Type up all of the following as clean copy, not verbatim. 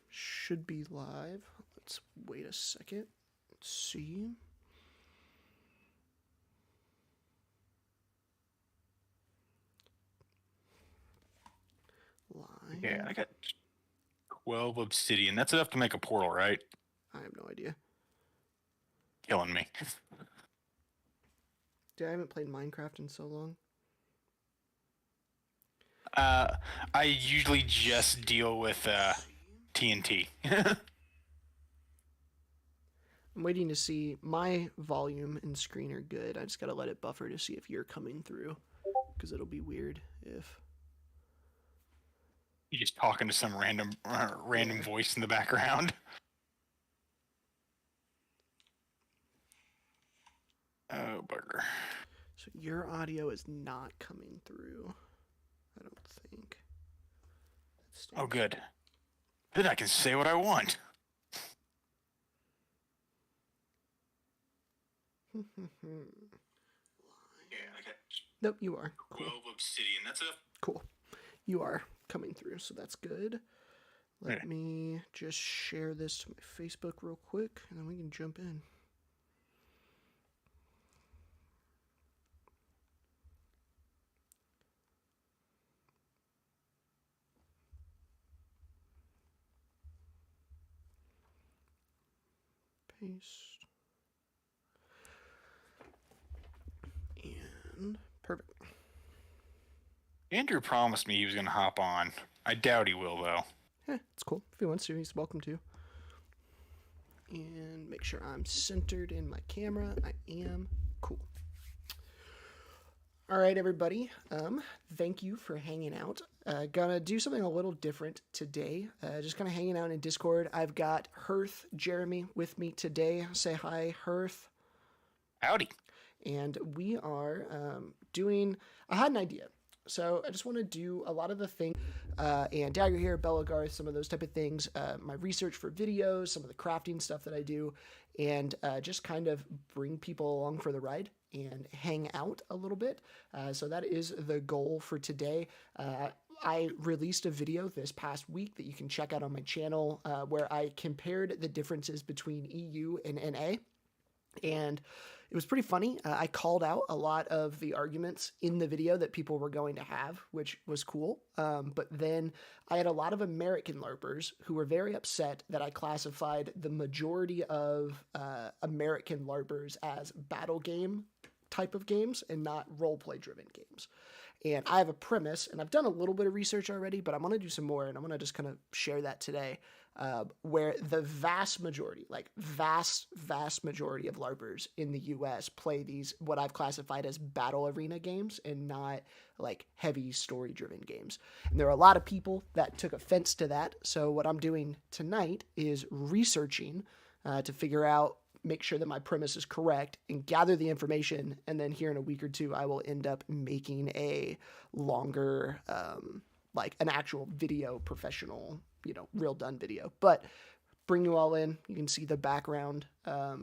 should be live. Let's wait a second. Let's see. Live. Yeah, I got 12 obsidian. That's enough to make a portal, right? I have no idea. Killing me. Dude, I haven't played Minecraft in so long. I usually just deal with TNT. I'm waiting to see my volume and screen are good. I just gotta let it buffer to see if you're coming through, because it'll be weird if. You're just talking to some random voice in the background. Oh, bugger. So your audio is not coming through. I don't think. Oh, good. Then I can say what I want. Yeah, I got nope, you are. Cool. 12 obsidian. That's enough. Cool. You are coming through, so that's good. Let me just share this to my Facebook real quick, and then we can jump in. Paste. And perfect. Andrew promised me he was going to hop on. I doubt he will, though. It's cool. If he wants to, he's welcome to. And make sure I'm centered in my camera. I am. Cool. All right, everybody. Thank you for hanging out. Gonna do something a little different today. Just kind of hanging out in Discord. I've got Hearth Jeremy with me today. Say hi, Hearth. Howdy. And we are doing. I had an idea. So I just want to do a lot of the things, and Dagger here, Bella Garth, some of those type of things, my research for videos, some of the crafting stuff that I do, and just kind of bring people along for the ride and hang out a little bit. So that is the goal for today. I released a video this past week that you can check out on my channel where I compared the differences between EU and NA. And it was pretty funny. I called out a lot of the arguments in the video that people were going to have, which was cool. But then I had a lot of American LARPers who were very upset that I classified the majority of American LARPers as battle game type of games and not role-play driven games. And I have a premise, and I've done a little bit of research already, but I'm going to do some more, and I'm going to just kind of share that today, where the vast majority, like vast majority of LARPers in the US play these, what I've classified as battle arena games and not like heavy story-driven games. And there are a lot of people that took offense to that, so what I'm doing tonight is researching to figure out, make sure that my premise is correct and gather the information. And then here in a week or two, I will end up making a longer, like an actual video professional, real done video, but bring you all in. You can see the background,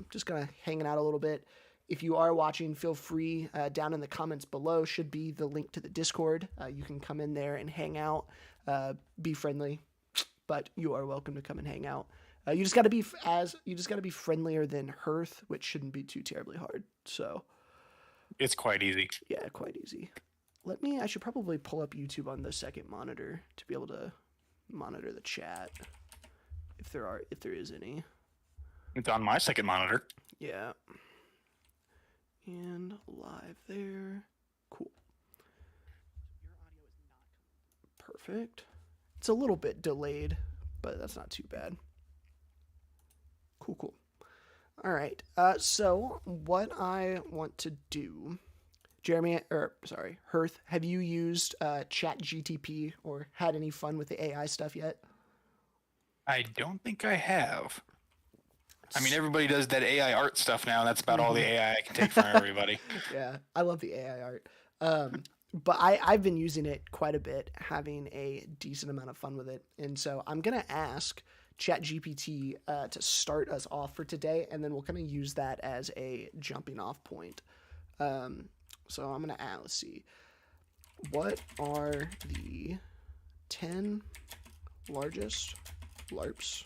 just kind of hanging out a little bit. If you are watching, feel free, down in the comments below should be the link to the Discord. You can come in there and hang out, be friendly, but you are welcome to come and hang out. You just got to be friendlier than Hearth, which shouldn't be too terribly hard. So it's quite easy. Yeah, quite easy. I should probably pull up YouTube on the second monitor to be able to monitor the chat if there is any. It's on my second monitor. Yeah. And live there. Cool. Your audio is not perfect. It's a little bit delayed, but that's not too bad. Cool. All right. So what I want to do, Hearth, have you used ChatGTP or had any fun with the AI stuff yet? I don't think I have. I mean, everybody does that AI art stuff now. That's about all the AI I can take from everybody. Yeah, I love the AI art. But I've been using it quite a bit, having a decent amount of fun with it. And so I'm going to ask ChatGPT to start us off for today, and then we'll kind of use that as a jumping off point. So I'm going to add, let's see, what are the 10 largest LARPs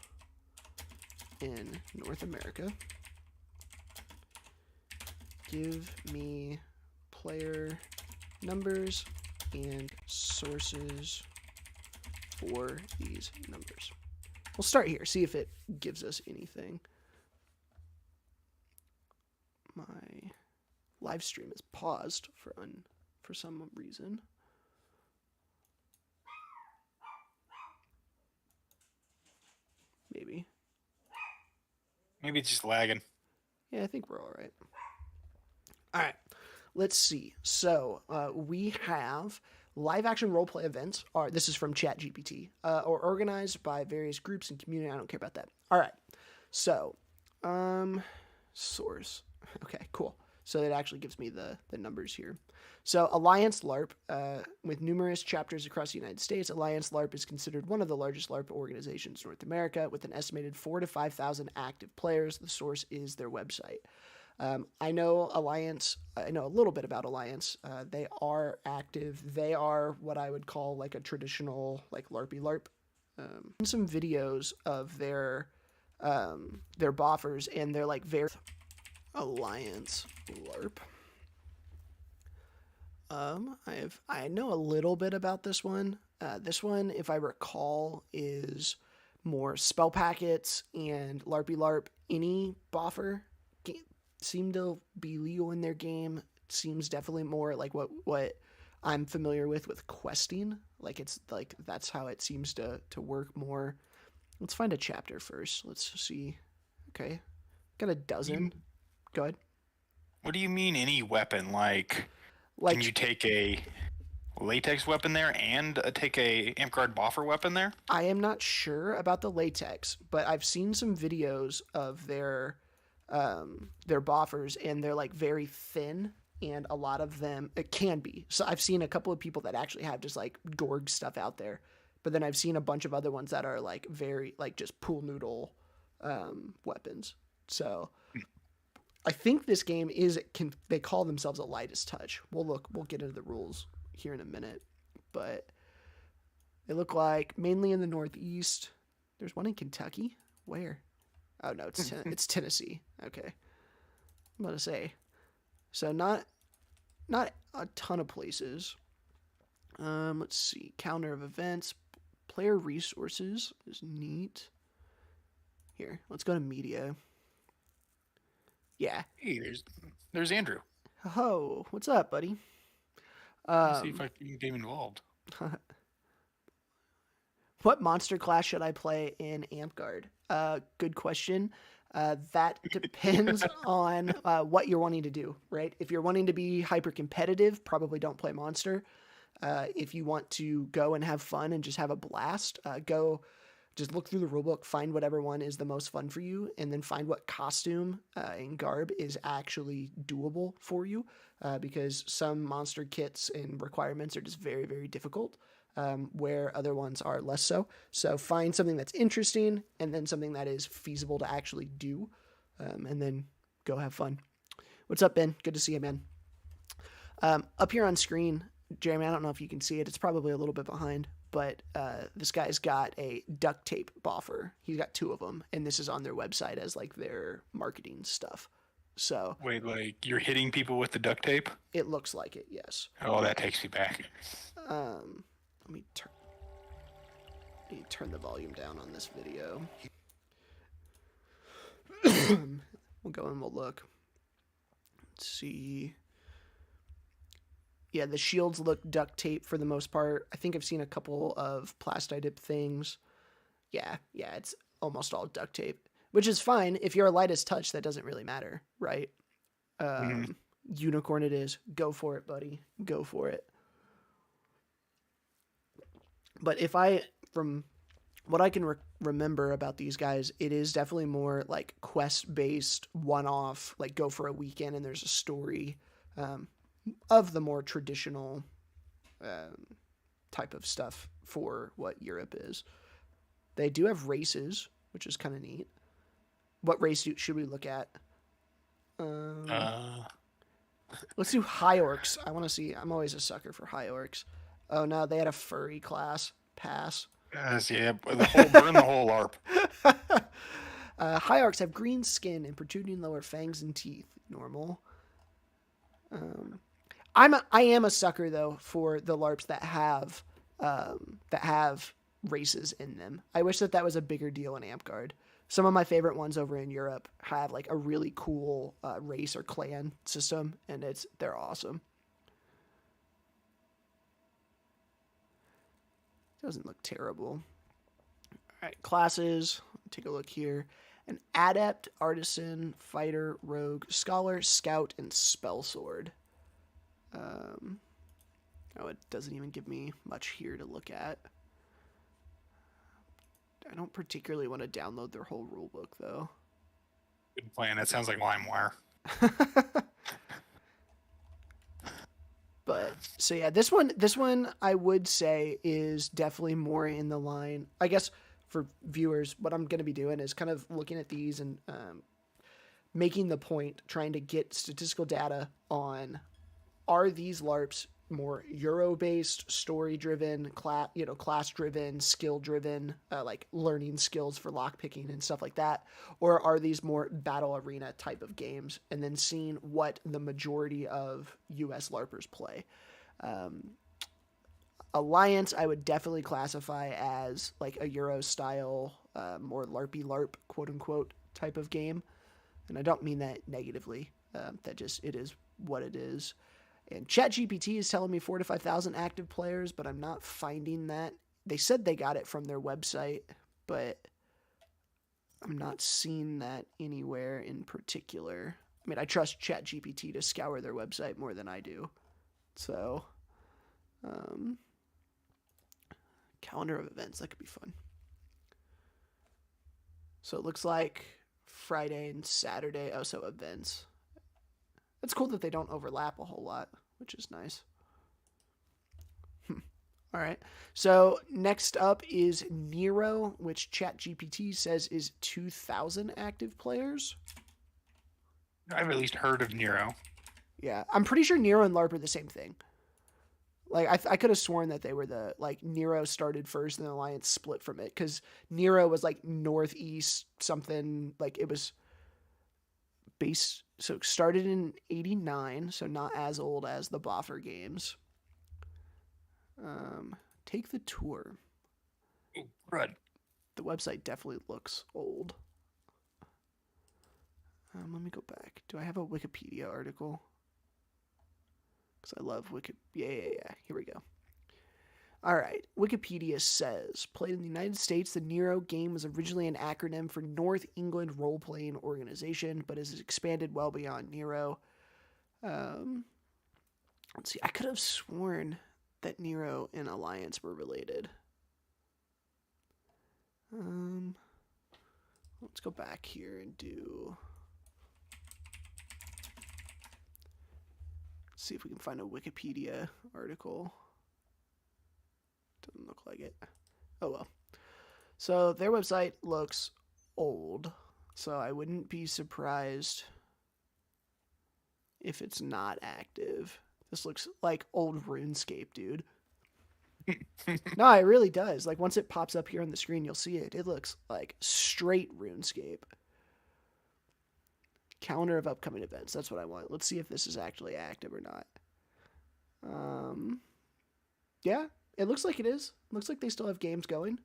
in North America. Give me player numbers and sources for these numbers. We'll start here, see if it gives us anything. My live stream is paused for some reason. Maybe. Maybe it's just lagging. Yeah, I think we're all right. All right, let's see. So we have live action roleplay events. This is from ChatGPT, are organized by various groups and community. I don't care about that. All right, so source. Okay, cool. So it actually gives me the numbers here. So Alliance LARP, with numerous chapters across the United States, Alliance LARP is considered one of the largest LARP organizations in North America, with an estimated 4,000 to 5,000 active players. The source is their website. I know Alliance. I know a little bit about Alliance. They are active. They are what I would call like a traditional like LARPy LARP. Some videos of their boffers, and they're like very Alliance LARP. I know a little bit about this one. This one, if I recall, is more spell packets and LARPy LARP. Any boffer seem to be legal in their game. It seems definitely more like what I'm familiar with questing. Like it's like that's how it seems to work more. Let's find a chapter first. Let's see. Okay, got a dozen. Go ahead. What do you mean any weapon? Like Like, can you take a latex weapon there and take a Amp-Guard boffer weapon there? I am not sure about the latex, but I've seen some videos of their boffers, and they're like very thin, and a lot of them it can be. So I've seen a couple of people that actually have just like Gorg stuff out there, but then I've seen a bunch of other ones that are like very like just pool noodle weapons. So I think this game they call themselves a lightest touch. We'll get into the rules here in a minute, but they look like mainly in the Northeast. There's one in Kentucky. Where? Oh no, it's Tennessee. Okay, I'm about to say. So not a ton of places. Let's see. Calendar of events, player resources is neat. Here, let's go to media. Yeah. Hey, there's Andrew. Oh, what's up, buddy? Let's see if I can get involved. What monster class should I play in Amp-Guard? Good question. That depends on what you're wanting to do, right? If you're wanting to be hyper competitive, probably don't play monster. If you want to go and have fun and just have a blast, just look through the rulebook, find whatever one is the most fun for you, and then find what costume and garb is actually doable for you, because some monster kits and requirements are just very, very difficult, where other ones are less so. So find something that's interesting, and then something that is feasible to actually do, and then go have fun. What's up, Ben? Good to see you, man. Up here on screen, Jeremy, I don't know if you can see it. It's probably a little bit behind, but this guy's got a duct tape boffer. He's got two of them, and this is on their website as like their marketing stuff. So wait, like you're hitting people with the duct tape? It looks like it, yes. Oh, that takes me back. Let me turn the volume down on this video. We'll go and we'll look. Let's see. Yeah, the shields look duct tape for the most part. I think I've seen a couple of plastidip things. Yeah, it's almost all duct tape, which is fine. If you're a lightest touch, that doesn't really matter, right? Unicorn it is. Go for it, buddy. Go for it. But from what I can remember about these guys, it is definitely more like quest-based, one-off, like go for a weekend and there's a story, of the more traditional type of stuff for what Europe is. They do have races, which is kind of neat. What race should we look at? Let's do high orcs. I want to see. I'm always a sucker for high orcs. Oh no, they had a furry class. Pass. Yes, yeah, the whole burn the whole LARP. High arcs have green skin and protruding lower fangs and teeth. Normal. I am a sucker though for the LARPs that have races in them. I wish that was a bigger deal in Amtgard. Some of my favorite ones over in Europe have like a really cool race or clan system, and they're awesome. Doesn't look terrible. All right, classes. Take a look here. An adept, artisan, fighter, rogue, scholar, scout, and spell sword. Oh, it doesn't even give me much here to look at. I don't particularly want to download their whole rulebook though. Good plan. That sounds like LimeWire. But so yeah, this one I would say is definitely more in the line. I guess for viewers, what I'm going to be doing is kind of looking at these and making the point, trying to get statistical data on, are these LARPs more Euro-based, story-driven, class-driven, skill-driven, like learning skills for lockpicking and stuff like that, or are these more battle arena type of games? And then seeing what the majority of U.S. LARPers play. Alliance, I would definitely classify as like a Euro-style, more LARPy LARP, quote-unquote, type of game. And I don't mean that negatively. It is what it is. And ChatGPT is telling me 4,000 to 5,000 active players, but I'm not finding that. They said they got it from their website, but I'm not seeing that anywhere in particular. I mean, I trust ChatGPT to scour their website more than I do. So, calendar of events, that could be fun. So it looks like Friday and Saturday. Oh, so events. It's cool that they don't overlap a whole lot, which is nice. All right. So next up is Nero, which ChatGPT says is 2,000 active players. I've at least heard of Nero. Yeah, I'm pretty sure Nero and LARP are the same thing. Like I could have sworn that they were Nero started first and the Alliance split from it, because Nero was like Northeast something, like it was base. So it started in 89, so not as old as the Boffer games. Take the tour. Oh, crud. The website definitely looks old. Let me go back. Do I have a Wikipedia article? Because I love Wikipedia. Yeah. Here we go. All right. Wikipedia says, played in the United States, the Nero game was originally an acronym for North England Role-Playing Organization, but has expanded well beyond Nero. Let's see. I could have sworn that Nero and Alliance were related. Let's go back here and do... see if we can find a Wikipedia article. Doesn't look like it. Oh well. So their website looks old, so I wouldn't be surprised if it's not active. This looks like old RuneScape, dude. No, it really does. Like once it pops up here on the screen, you'll see it. It looks like straight RuneScape. Calendar of upcoming events. That's what I want. Let's see if this is actually active or not. Yeah, it looks like it is. Looks like they still have games going.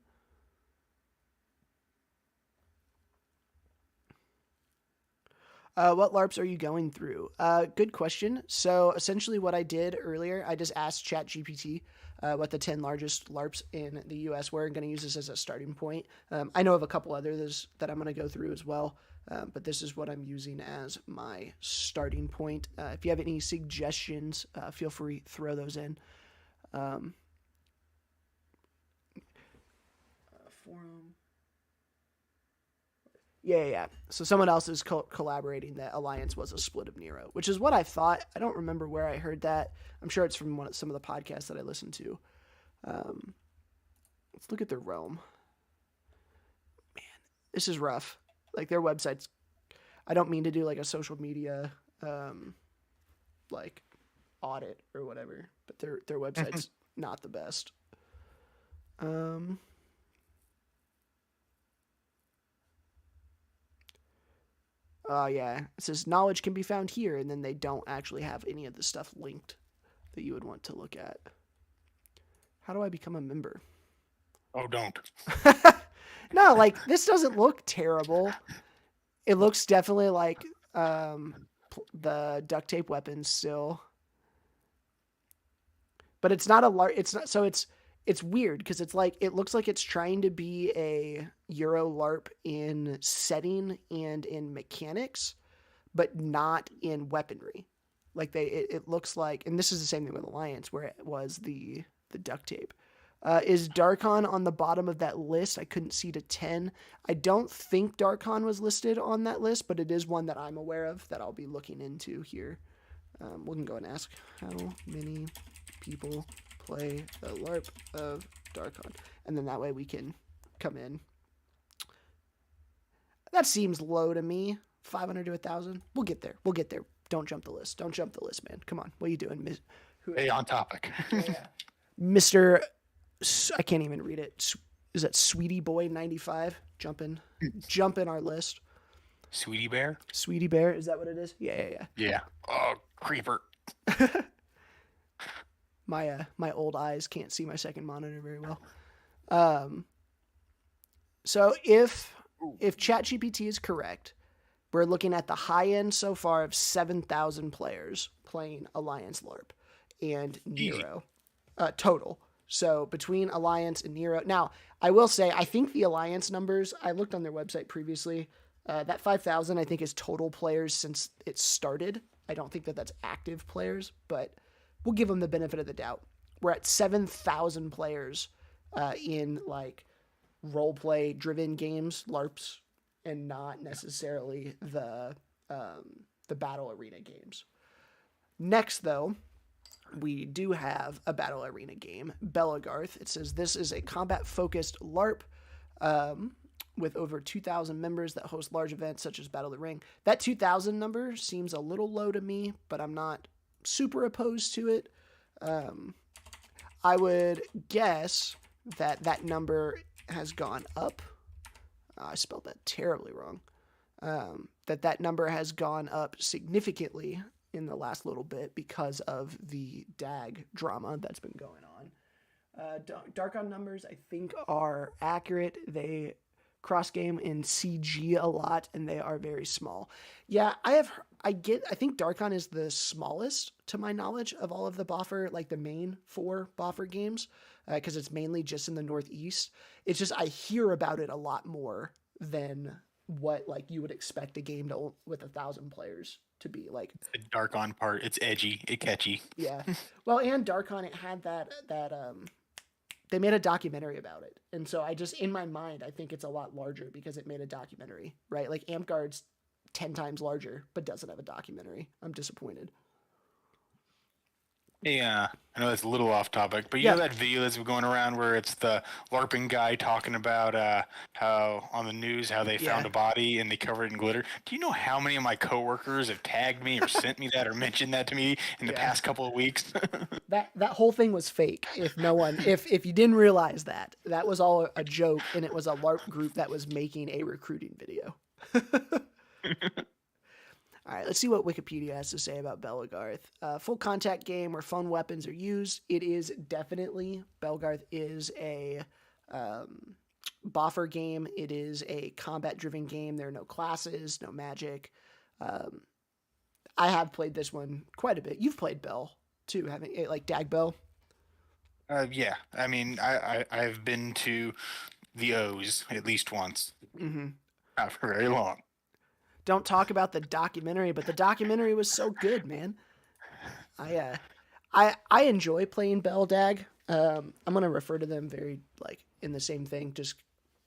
What LARPs are you going through? Good question. So essentially what I did earlier, I just asked ChatGPT what the 10 largest LARPs in the US were. I'm going to use this as a starting point. I know of a couple others that I'm going to go through as well. But this is what I'm using as my starting point. If you have any suggestions, feel free to throw those in. Forum. Yeah. So someone else is collaborating that Alliance was a split of Nero, which is what I thought. I don't remember where I heard that. I'm sure it's from some of the podcasts that I listened to. Let's look at their realm. Man, this is rough. Like their websites, I don't mean to do like a social media like audit or whatever, but their website's not the best. Oh yeah, it says knowledge can be found here, and then they don't actually have any of the stuff linked that you would want to look at. How do I become a member? Oh, don't. No, like this doesn't look terrible. It looks definitely like the duct tape weapons still, but it's not a large. It's not so it's weird because it's like it looks like it's trying to be a Euro LARP in setting and in mechanics, but not in weaponry. Like it looks like, and this is the same thing with Alliance, where it was the duct tape. Is Darkon on the bottom of that list? I couldn't see to 10. I don't think Darkon was listed on that list, but it is one that I'm aware of that I'll be looking into here. We can go and ask how many people play the LARP of Darkon, and then that way we can come in. That seems low to me. 500 to 1,000. We'll get there. We'll get there. Don't jump the list. Don't jump the list, man. Come on. What are you doing? Hey, on topic. Mr. I can't even read it. Is that Sweetie Boy 95? Jump in our list. Sweetie Bear? Sweetie Bear, is that what it is? Yeah. Yeah. Oh, creeper. My old eyes can't see my second monitor very well. So if ChatGPT is correct, we're looking at the high end so far of 7,000 players playing Alliance LARP and Nero total. So between Alliance and Nero. Now, I will say, I think the Alliance numbers, I looked on their website previously, that 5,000 I think is total players since it started. I don't think that that's active players, but we'll give them the benefit of the doubt. We're at 7,000 players in like role play driven games, LARPs, and not necessarily the battle arena games. Next, though, we do have a battle arena game, Belagarth. It says this is a combat-focused LARP with over 2,000 members that host large events such as Battle of the Ring. That 2,000 number seems a little low to me, but I'm not super opposed to it. I would guess that number has gone up. I spelled that terribly wrong. That number has gone up significantly in the last little bit because of the DAG drama that's been going on. Darkon numbers, I think, are accurate. They cross game in CG a lot, and they are very small. Yeah, I think Darkon is the smallest, to my knowledge, of all of the Boffer, like the main 4 Boffer games, because it's mainly just in the Northeast. It's just I hear about it a lot more than what like you would expect a game with 1,000 players to be like. The Darkon part, it's edgy, it's catchy. Yeah, well, and Darkon, it had that they made a documentary about it, and so I just in my mind I think it's a lot larger because it made a documentary, right? Like Amtgard's 10 times larger but doesn't have a documentary. I'm disappointed. Yeah, I know that's a little off topic, but you know that video that's going around where it's the LARPing guy talking about how on the news how they found a body and they covered it in glitter. Do you know how many of my coworkers have tagged me or sent me that or mentioned that to me in the past couple of weeks? That whole thing was fake. If you didn't realize that was all a joke, and it was a LARP group that was making a recruiting video. All right, let's see what Wikipedia has to say about Belagarth. Full contact game where phone weapons are used. It is definitely, Belagarth is a boffer game. It is a combat-driven game. There are no classes, no magic. I have played this one quite a bit. You've played Bell, too, haven't you? Like Dag Bell? Yeah, I mean, I've been to the O's at least once. Mm-hmm. Not for very long. Don't talk about the documentary, but the documentary was so good, man. I enjoy playing Beldag. I'm gonna refer to them very like in the same thing, just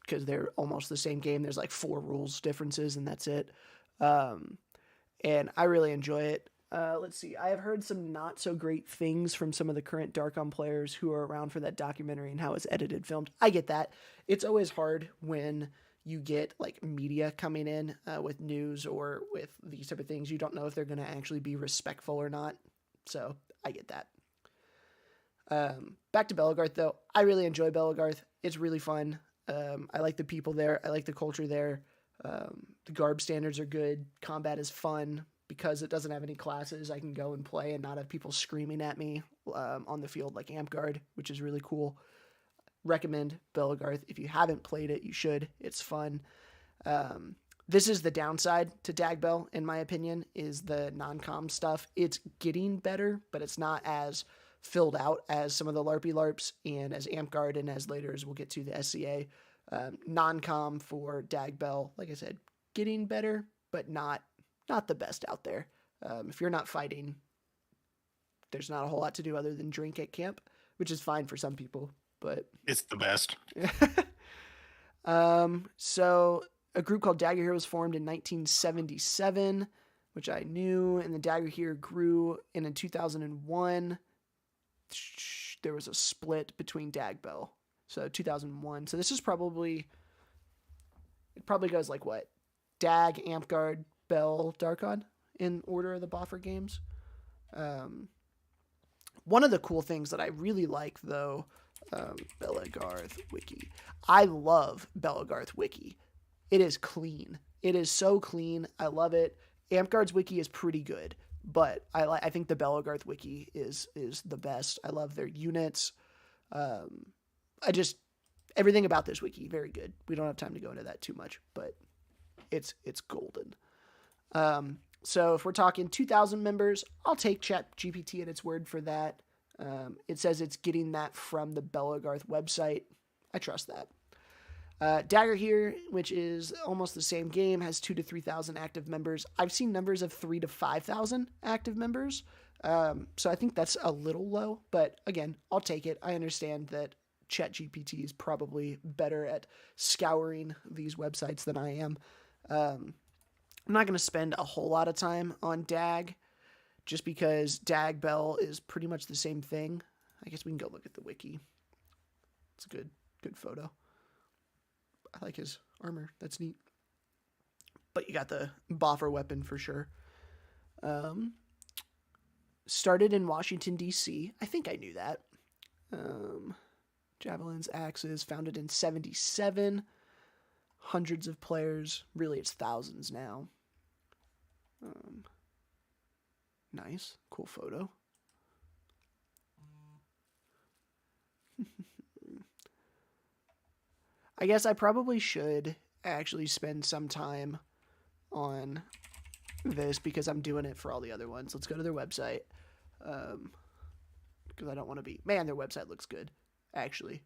because they're almost the same game. There's like 4 rules differences, and that's it. And I really enjoy it. Let's see. I have heard some not so great things from some of the current Darkon players who are around for that documentary and how it's edited, filmed. I get that. It's always hard when you get like media coming in with news or with these type of things. You don't know if they're going to actually be respectful or not. So I get that. Back to Belagarth though. I really enjoy Belagarth. It's really fun. I like the people there. I like the culture there. The Garb standards are good. Combat is fun because it doesn't have any classes. I can go and play and not have people screaming at me on the field like Amp-Guard, which is really cool. Recommend Belagarth. If you haven't played it, you should. It's fun. This is the downside to Dagbell, in my opinion, is the non-com stuff. It's getting better, but it's not as filled out as some of the Larpy Larps and as Amp-Guard and as later as we'll get to the SCA. Non-com for Dagbell, like I said, getting better, but not the best out there. If you're not fighting, there's not a whole lot to do other than drink at camp, which is fine for some people, but it's the best. So a group called Dagger Hero was formed in 1977, which I knew, and the Dagger Hero grew, and in 2001 there was a split between Dagbell. So 2001. So this is probably, it probably goes like what? Dag, Amp-Guard, Bell, Darkon in order of the Boffer games. One of the cool things that I really like, though, Belagarth Wiki. I love Belagarth Wiki. It is clean. It is so clean. I love it. Amp-Guard's Wiki is pretty good, but I think the Belagarth Wiki is the best. I love their units. Everything about this wiki, very good. We don't have time to go into that too much, but it's golden. So if we're talking 2,000 members, I'll take ChatGPT at its word for that. It says it's getting that from the Belagarth website. I trust that. Dagger here, which is almost the same game, has 2,000 to 3,000 active members. I've seen numbers of 3,000 to 5,000 active members. So I think that's a little low, but again, I'll take it. I understand that ChatGPT is probably better at scouring these websites than I am. I'm not going to spend a whole lot of time on DAG just because Dagbell is pretty much the same thing. I guess we can go look at the wiki. It's a good photo. I like his armor. That's neat. But you got the Boffer weapon for sure. Started in Washington, D.C. I think I knew that. Javelins, axes, founded in 1977. Hundreds of players. Really, it's thousands now. Nice. Cool photo. I guess I probably should actually spend some time on this because I'm doing it for all the other ones. Let's go to their website. Because I don't want to be... Man, their website looks good, actually.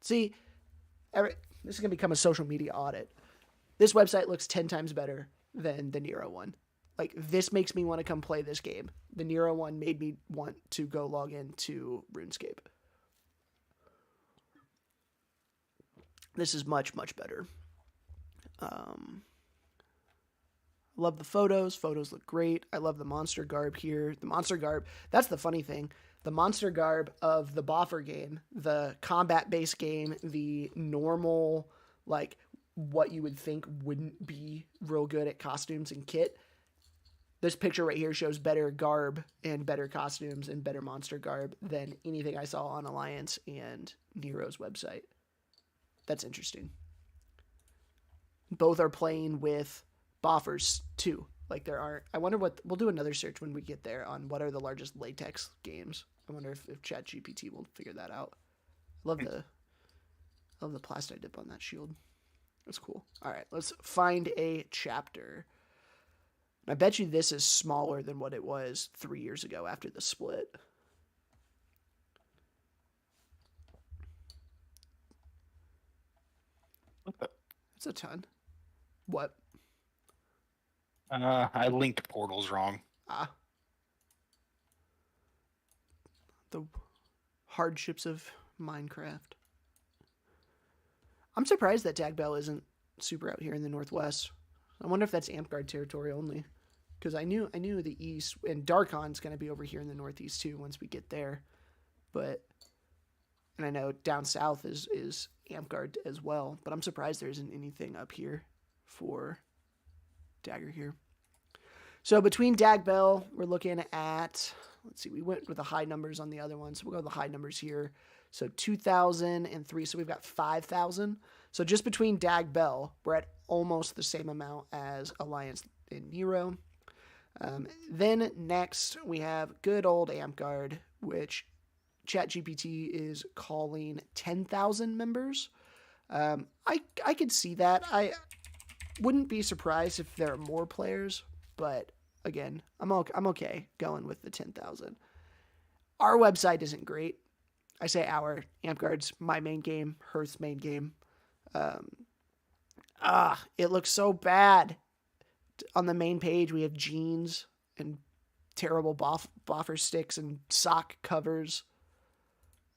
See, this is going to become a social media audit. This website looks 10 times better than the Nero one. Like, this makes me want to come play this game. The Nero one made me want to go log into RuneScape. This is much, much better. Love the photos. Photos look great. I love the monster garb here. The monster garb, that's the funny thing. The monster garb of the Boffer game, the combat-based game, the normal, like, what you would think wouldn't be real good at costumes and kit. This picture right here shows better garb and better costumes and better monster garb than anything I saw on Alliance and Nero's website. That's interesting. Both are playing with Boffers too. Like there are, I wonder what, we'll do another search when we get there on what are the largest latex games. I wonder if ChatGPT will figure that out. I love the plastic dip on that shield. That's cool. All right, let's find a chapter. I bet you this is smaller than what it was 3 years ago after the split. It's a ton. What? I linked portals wrong. The hardships of Minecraft. I'm surprised that Dagbell isn't super out here in the Northwest. I wonder if that's Amp-Guard territory only. Because I knew the East, and Darkon's going to be over here in the Northeast too once we get there. But, and I know down south is Amp-Guard as well. But I'm surprised there isn't anything up here for Dagger here. So between Dagbell, we're looking at, let's see, we went with the high numbers on the other ones. So we'll go with the high numbers here. So 2,003, so we've got 5,000. So just between Dagbell, we're at almost the same amount as Alliance and Nero. Then next we have good old Amtgard, which ChatGPT is calling 10,000 members. I could see that. I wouldn't be surprised if there are more players, but again, I'm okay going with the 10,000. Our website isn't great. I say our. Amtgard's my main game, Hearth's main game. It looks so bad. On the main page, we have jeans and terrible boffer sticks and sock covers.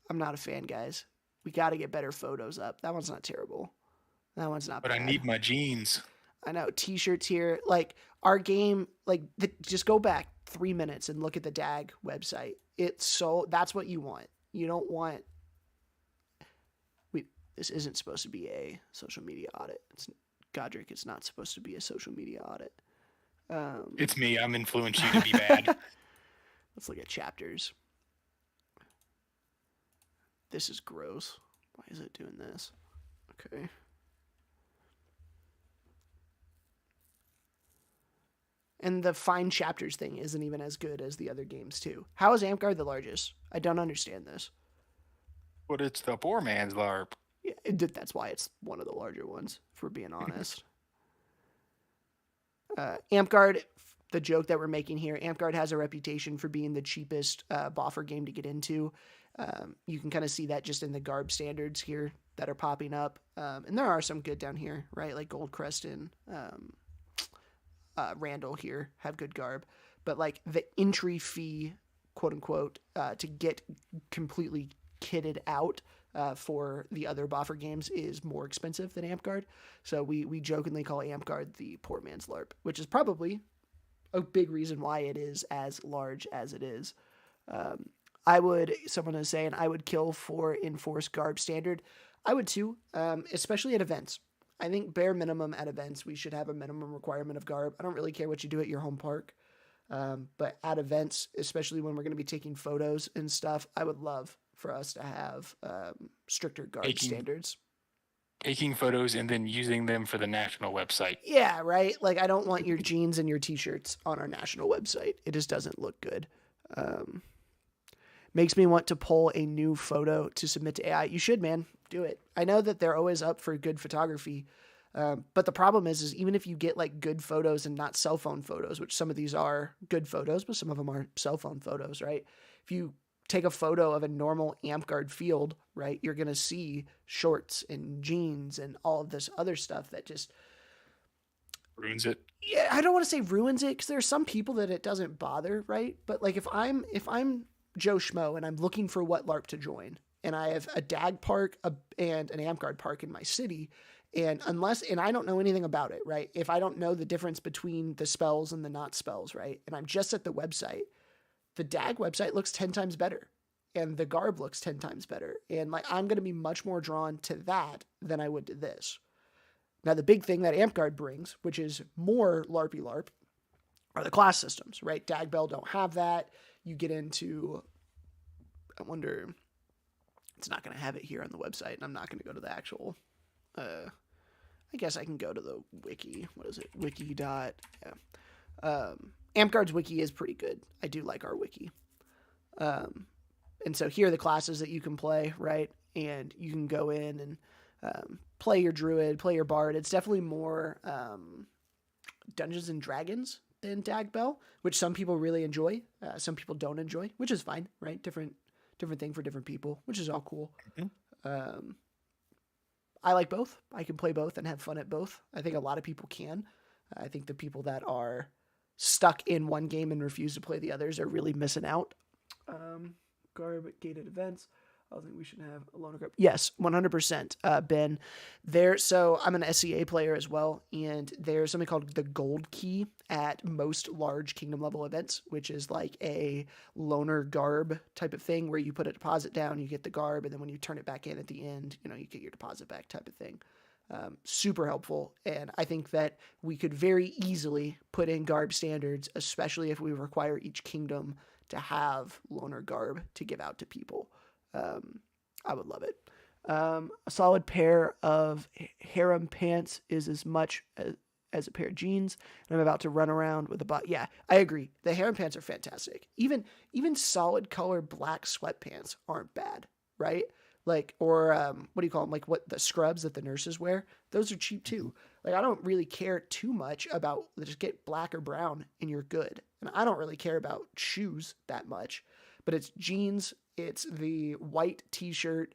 I'm not a fan, guys. We got to get better photos up. That one's not terrible. That one's not But bad. I need my jeans. I know. T-shirts here. Like, our game, just go back 3 minutes and look at the DAG website. That's what you want. You don't want... This isn't supposed to be a social media audit. Godric, it's not supposed to be a social media audit. It's me. I'm influenced you to be bad. Let's look at chapters. This is gross. Why is it doing this? Okay. And the find chapters thing isn't even as good as the other games, too. How is Amtgard the largest? I don't understand this. But it's the poor man's LARP. Yeah, that's why it's one of the larger ones, if we're being honest. Amtgard, the joke that we're making here, Amtgard has a reputation for being the cheapest boffer game to get into. You can kind of see that just in the garb standards here that are popping up. And there are some good down here, right? Like Goldcrest and Randall here have good garb. But like the entry fee, quote unquote, to get completely kitted out for the other boffer games is more expensive than Amtgard. So we jokingly call Amtgard the poor man's LARP, which is probably a big reason why it is as large as it is. Someone is saying, I would kill for enforced garb standard. I would too, especially at events. I think bare minimum at events, we should have a minimum requirement of garb. I don't really care what you do at your home park. But at events, especially when we're going to be taking photos and stuff, I would love for us to have stricter garb standards. Taking photos and then using them for the national website. Yeah, right? Like, I don't want your jeans and your t-shirts on our national website. It just doesn't look good. Makes me want to pull a new photo to submit to AI. You should, man. Do it. I know that they're always up for good photography. But the problem is even if you get like good photos and not cell phone photos, which some of these are good photos, but some of them are cell phone photos, right? If you take a photo of a normal Amtgard field, right, you're going to see shorts and jeans and all of this other stuff that just ruins it. Yeah, I don't want to say ruins it because there are some people that it doesn't bother, right? But like if I'm Joe Schmo and I'm looking for what LARP to join, and I have a DAG park and an Amtgard park in my city, and I don't know anything about it, right? If I don't know the difference between the spells and the not spells, right? And I'm just at the website, the DAG website looks 10 times better and the garb looks 10 times better. And like, I'm going to be much more drawn to that than I would to this. Now, the big thing that Amtgard brings, which is more LARPy LARP, are the class systems, right? DAG Bell don't have that. You get into, I wonder, it's not going to have it here on the website, and I'm not going to go to the actual, I guess I can go to the wiki. What is it? Wiki dot, yeah. Amtgard's wiki is pretty good. I do like our wiki. And so here are the classes that you can play, right? And you can go in and play your druid, play your bard. It's definitely more Dungeons and Dragons than DAG Bell, which some people really enjoy. Some people don't enjoy, which is fine, right? Different thing for different people, which is all cool. Mm-hmm. I like both. I can play both and have fun at both. I think a lot of people can. I think the people that are stuck in one game and refuse to play the others are really missing out. Garb gated events. I think we should have a loner group. Yes, 100%, Ben. So I'm an SCA player as well, and there's something called the gold key at most large kingdom level events, which is like a loner garb type of thing where you put a deposit down, you get the garb, and then when you turn it back in at the end, you get your deposit back type of thing. Super helpful, and I think that we could very easily put in garb standards, especially if we require each kingdom to have loner garb to give out to people. I would love it. A solid pair of harem pants is as much as a pair of jeans, and I'm about to run around with a bot. Yeah, I agree. The harem pants are fantastic. Even solid color black sweatpants aren't bad, right? Like, or what do you call them? Like what the scrubs that the nurses wear? Those are cheap too. Like, I don't really care too much about, just get black or brown and you're good. And I don't really care about shoes that much, but it's jeans, it's the white t-shirt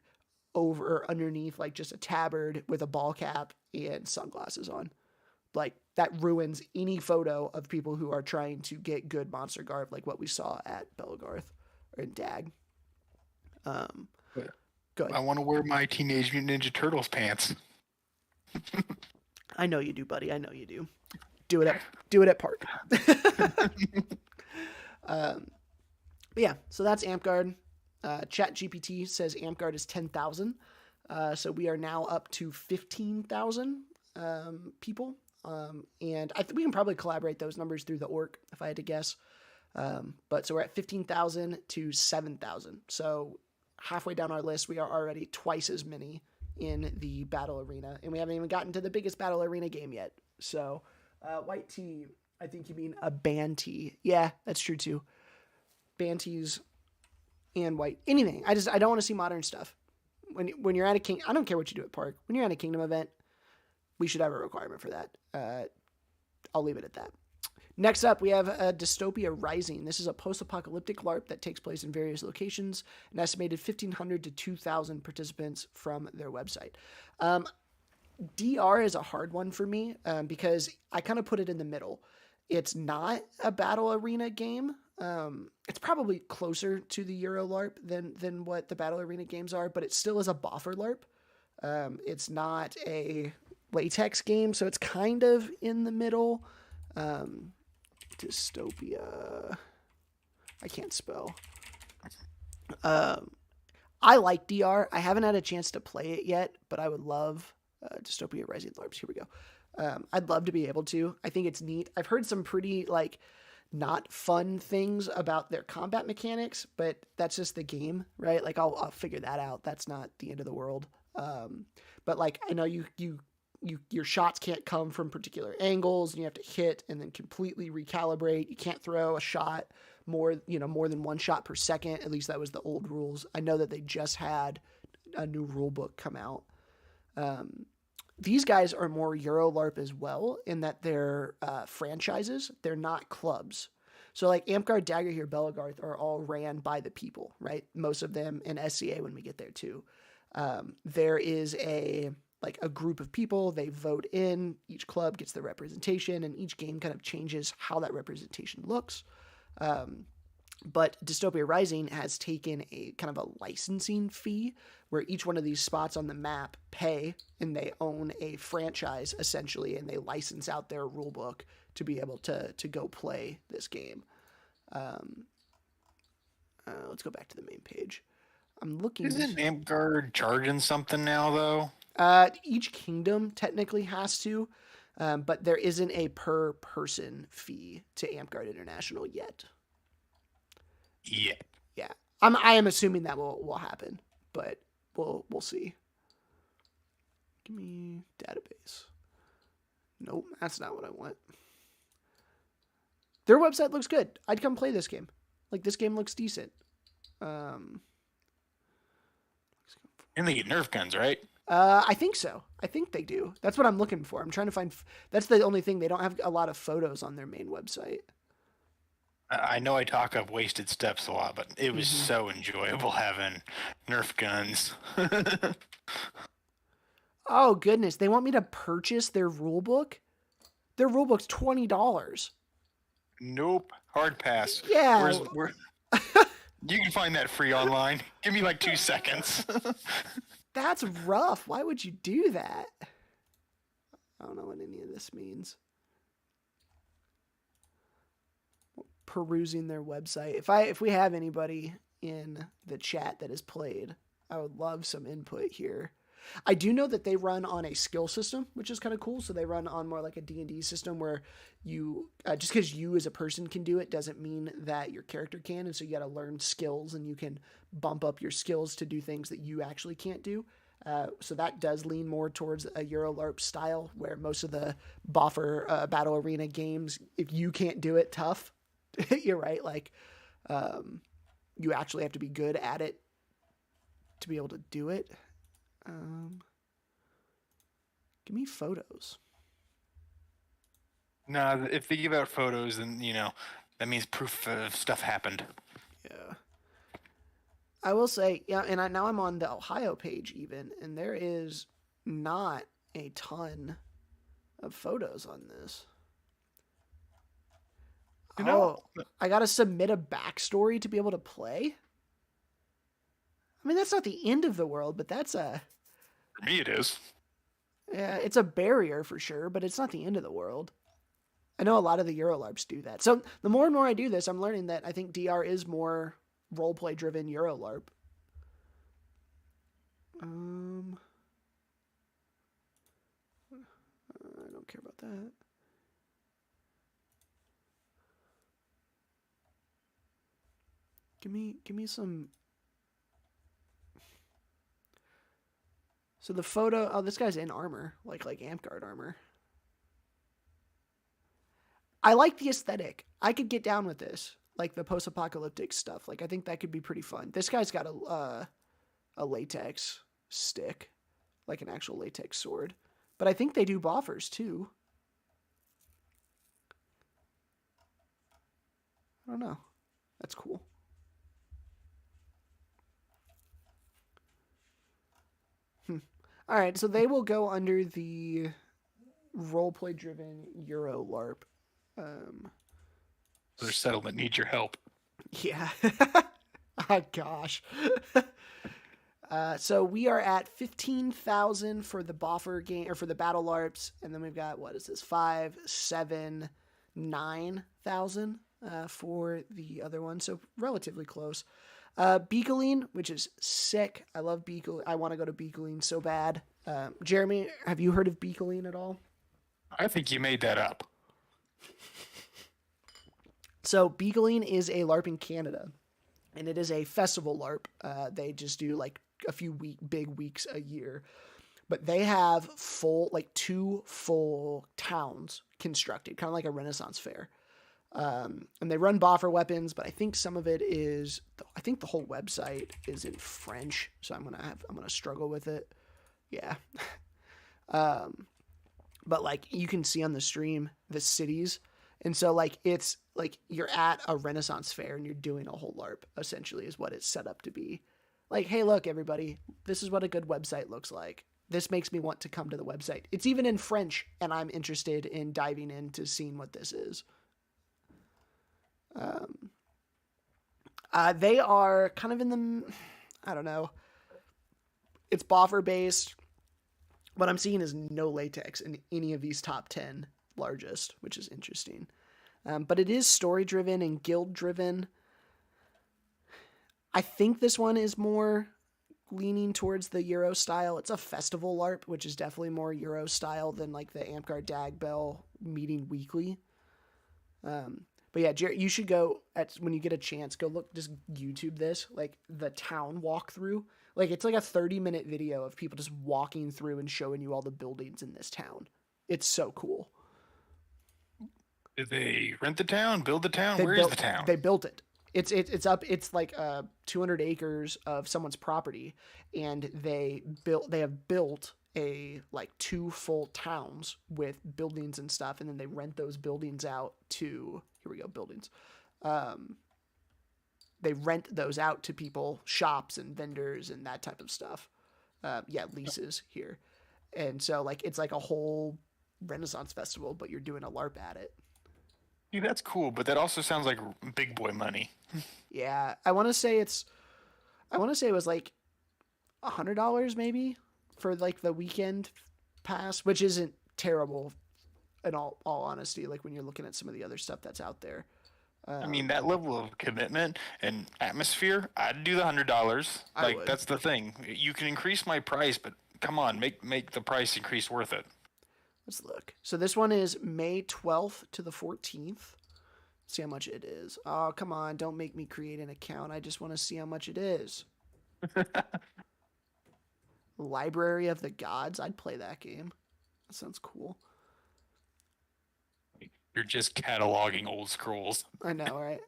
over underneath like just a tabard with a ball cap and sunglasses on. Like, that ruins any photo of people who are trying to get good monster garb, like what we saw at Bellegarth or in Dag. Go ahead. I want to wear my Teenage Mutant Ninja Turtles pants. I know you do, buddy. I know you do. Do it at Park. Yeah, so that's AmpGuard. ChatGPT says AmpGuard is 10,000. So we are now up to 15,000 people. And we can probably collaborate those numbers through the org if I had to guess. But so we're at 15,000 to 7,000. So halfway down our list, we are already twice as many in the battle arena. And we haven't even gotten to the biggest battle arena game yet. So white tea, I think you mean a Banty. Yeah, that's true too. Banties and white. Anything. I don't want to see modern stuff. When you're at a king, I don't care what you do at Park. When you're at a Kingdom event, we should have a requirement for that. I'll leave it at that. Next up, we have Dystopia Rising. This is a post-apocalyptic LARP that takes place in various locations. An estimated 1,500 to 2,000 participants from their website. DR is a hard one for me because I kind of put it in the middle. It's not a battle arena game. It's probably closer to the Euro LARP than what the battle arena games are, but it still is a boffer LARP. It's not a latex game, so it's kind of in the middle. Dystopia. I can't spell. I like DR. I haven't had a chance to play it yet, but I would love Dystopia Rising LARPs. Here we go. I'd love to be able to. I think it's neat. I've heard some pretty not fun things about their combat mechanics, but that's just the game, right? Like I'll figure that out. That's not the end of the world. But I know your shots can't come from particular angles and you have to hit and then completely recalibrate. You can't throw a shot more than one shot per second. At least that was the old rules. I know that they just had a new rule book come out. These guys are more Euro LARP as well in that they're franchises. They're not clubs. So AmpGuard, Daggerhear, Bellegarth are all ran by the people, right? Most of them in SCA when we get there too. There is a group of people, they vote in, each club gets the representation, and each game kind of changes how that representation looks. But Dystopia Rising has taken a kind of a licensing fee where each one of these spots on the map pay, and they own a franchise essentially, and they license out their rule book to be able to go play this game. Let's go back to the main page. I'm looking. Isn't AmpGuard charging something now though? Each kingdom technically has to, but there isn't a per person fee to AmpGuard International yet. Yeah. I am assuming that will happen, but we'll see. Give me database. Nope, that's not what I want. Their website looks good. I'd come play this game. This game looks decent. And they get Nerf guns, right? I think so. I think they do. That's what I'm looking for. I'm trying to find. That's the only thing. They don't have a lot of photos on their main website. I know I talk of wasted steps a lot, but it was so enjoyable having Nerf guns. Oh goodness, they want me to purchase their rule book? Their rule book's $20. Nope, hard pass. Yeah. You can find that free online. Give me 2 seconds. That's rough. Why would you do that? I don't know what any of this means. Perusing their website. If we have anybody in the chat that has played, I would love some input here. I do know that they run on a skill system, which is kind of cool. So they run on more like a D&D system where you, just because you as a person can do it doesn't mean that your character can. And so you got to learn skills and you can bump up your skills to do things that you actually can't do. So that does lean more towards a Euro LARP style, where most of the boffer battle arena games, if you can't do it, tough. You're right. Like, um, you actually have to be good at it to be able to do it. Um, Give me photos. No, if they give out photos, then that means proof of stuff happened. Yeah. I will say, yeah, and now I'm on the Ohio page even, and there is not a ton of photos on this. You know, Oh, I got to submit a backstory to be able to play? I mean, that's not the end of the world, but that's a. for me it is. Yeah, it's a barrier for sure, but it's not the end of the world. I know a lot of the Eurolarps do that. So the more and more I do this, I'm learning that I think DR is more roleplay driven Eurolarp. I don't care about that. Give me some. So the photo. Oh, this guy's in armor, like Amtgard armor. I like the aesthetic. I could get down with this, like the post-apocalyptic stuff. Like I think that could be pretty fun. This guy's got a latex stick, like an actual latex sword. But I think they do boffers too. I don't know. That's cool. All right, so they will go under the roleplay driven Euro LARP. Their settlement needs your help. Yeah. Oh gosh. So we are at 15,000 for the boffer game or for the battle LARPs, and then we've got what is this 5, 7, 9,000 for the other one. So relatively close. Beakeline, which is sick. I love Beakeline. I want to go to Beakeline so bad. Jeremy, have you heard of Beakeline at all? I think you made that up. So Beakeline is a LARP in Canada, and it is a festival LARP. They just do like a few big weeks a year, but they have like 2 full towns constructed, kind of like a Renaissance fair. And they run boffer weapons, but I think some of it is. I think the whole website is in French, so I'm gonna struggle with it. Yeah. But like you can see on the stream the cities, and so like it's like you're at a Renaissance fair and you're doing a whole LARP. Essentially, is what it's set up to be. Like, hey, look, everybody, this is what a good website looks like. This makes me want to come to the website. It's even in French, and I'm interested in diving into seeing what this is. They are kind of in the, I don't know. It's boffer based. What I'm seeing is no latex in any of these top 10 largest, which is interesting. But it is story driven and guild driven. I think this one is more leaning towards the Euro style. It's a festival LARP, which is definitely more Euro style than like the Amtgard Dag Bell meeting weekly. But yeah, Jared, you should go when you get a chance, go look, just YouTube this, like the town walkthrough. Like it's like a 30-minute video of people just walking through and showing you all the buildings in this town. It's so cool. Did they rent the town, build the town? Where is the town? They built it. It's up. It's like 200 acres of someone's property, and they have built a like 2 full towns with buildings and stuff, and then they rent those buildings out to buildings. They rent those out to people, shops and vendors and that type of stuff. Leases here, and so like it's like a whole Renaissance festival, but you're doing a LARP at it. Yeah, that's cool, but that also sounds like big boy money. Yeah, I want to say it was like $100 maybe for like the weekend pass, which isn't terrible in all honesty. Like when you're looking at some of the other stuff that's out there. I mean, that level of commitment and atmosphere, I'd do the $100. Like that's the thing. You can increase my price, but come on, make the price increase worth it. Let's look. So this one is May 12th to the 14th. See how much it is. Oh, come on. Don't make me create an account. I just want to see how much it is. Library of the Gods. I'd play that game. That sounds cool. You're just cataloging old scrolls. I know, right?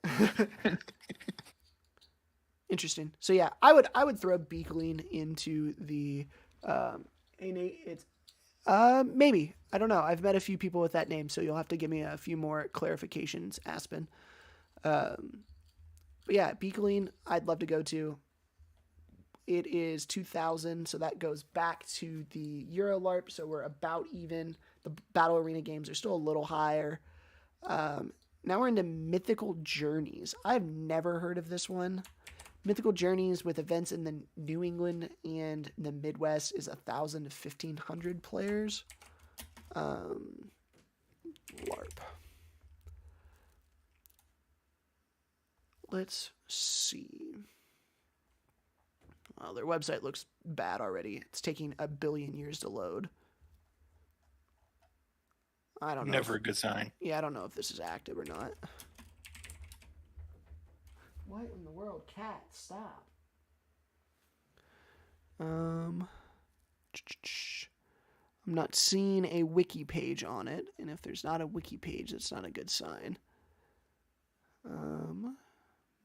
Interesting. So yeah, I would throw Beakling into the it's maybe. I don't know. I've met a few people with that name, so you'll have to give me a few more clarifications, Aspen. But yeah, Beakling, I'd love to go to. It is 2000, so that goes back to the Euro LARP, so we're about even. The Battle Arena games are still a little higher. Now we're into Mythical Journeys. I've never heard of this one. Mythical Journeys with events in the New England and the Midwest is 1,000 to 1,500 players. LARP. Let's see. Well, their website looks bad already. It's taking 1 billion years to load. I don't know. Never a good sign. Yeah, I don't know if this is active or not. What in the world? Cat, stop. I'm not seeing a wiki page on it, and if there's not a wiki page, that's not a good sign.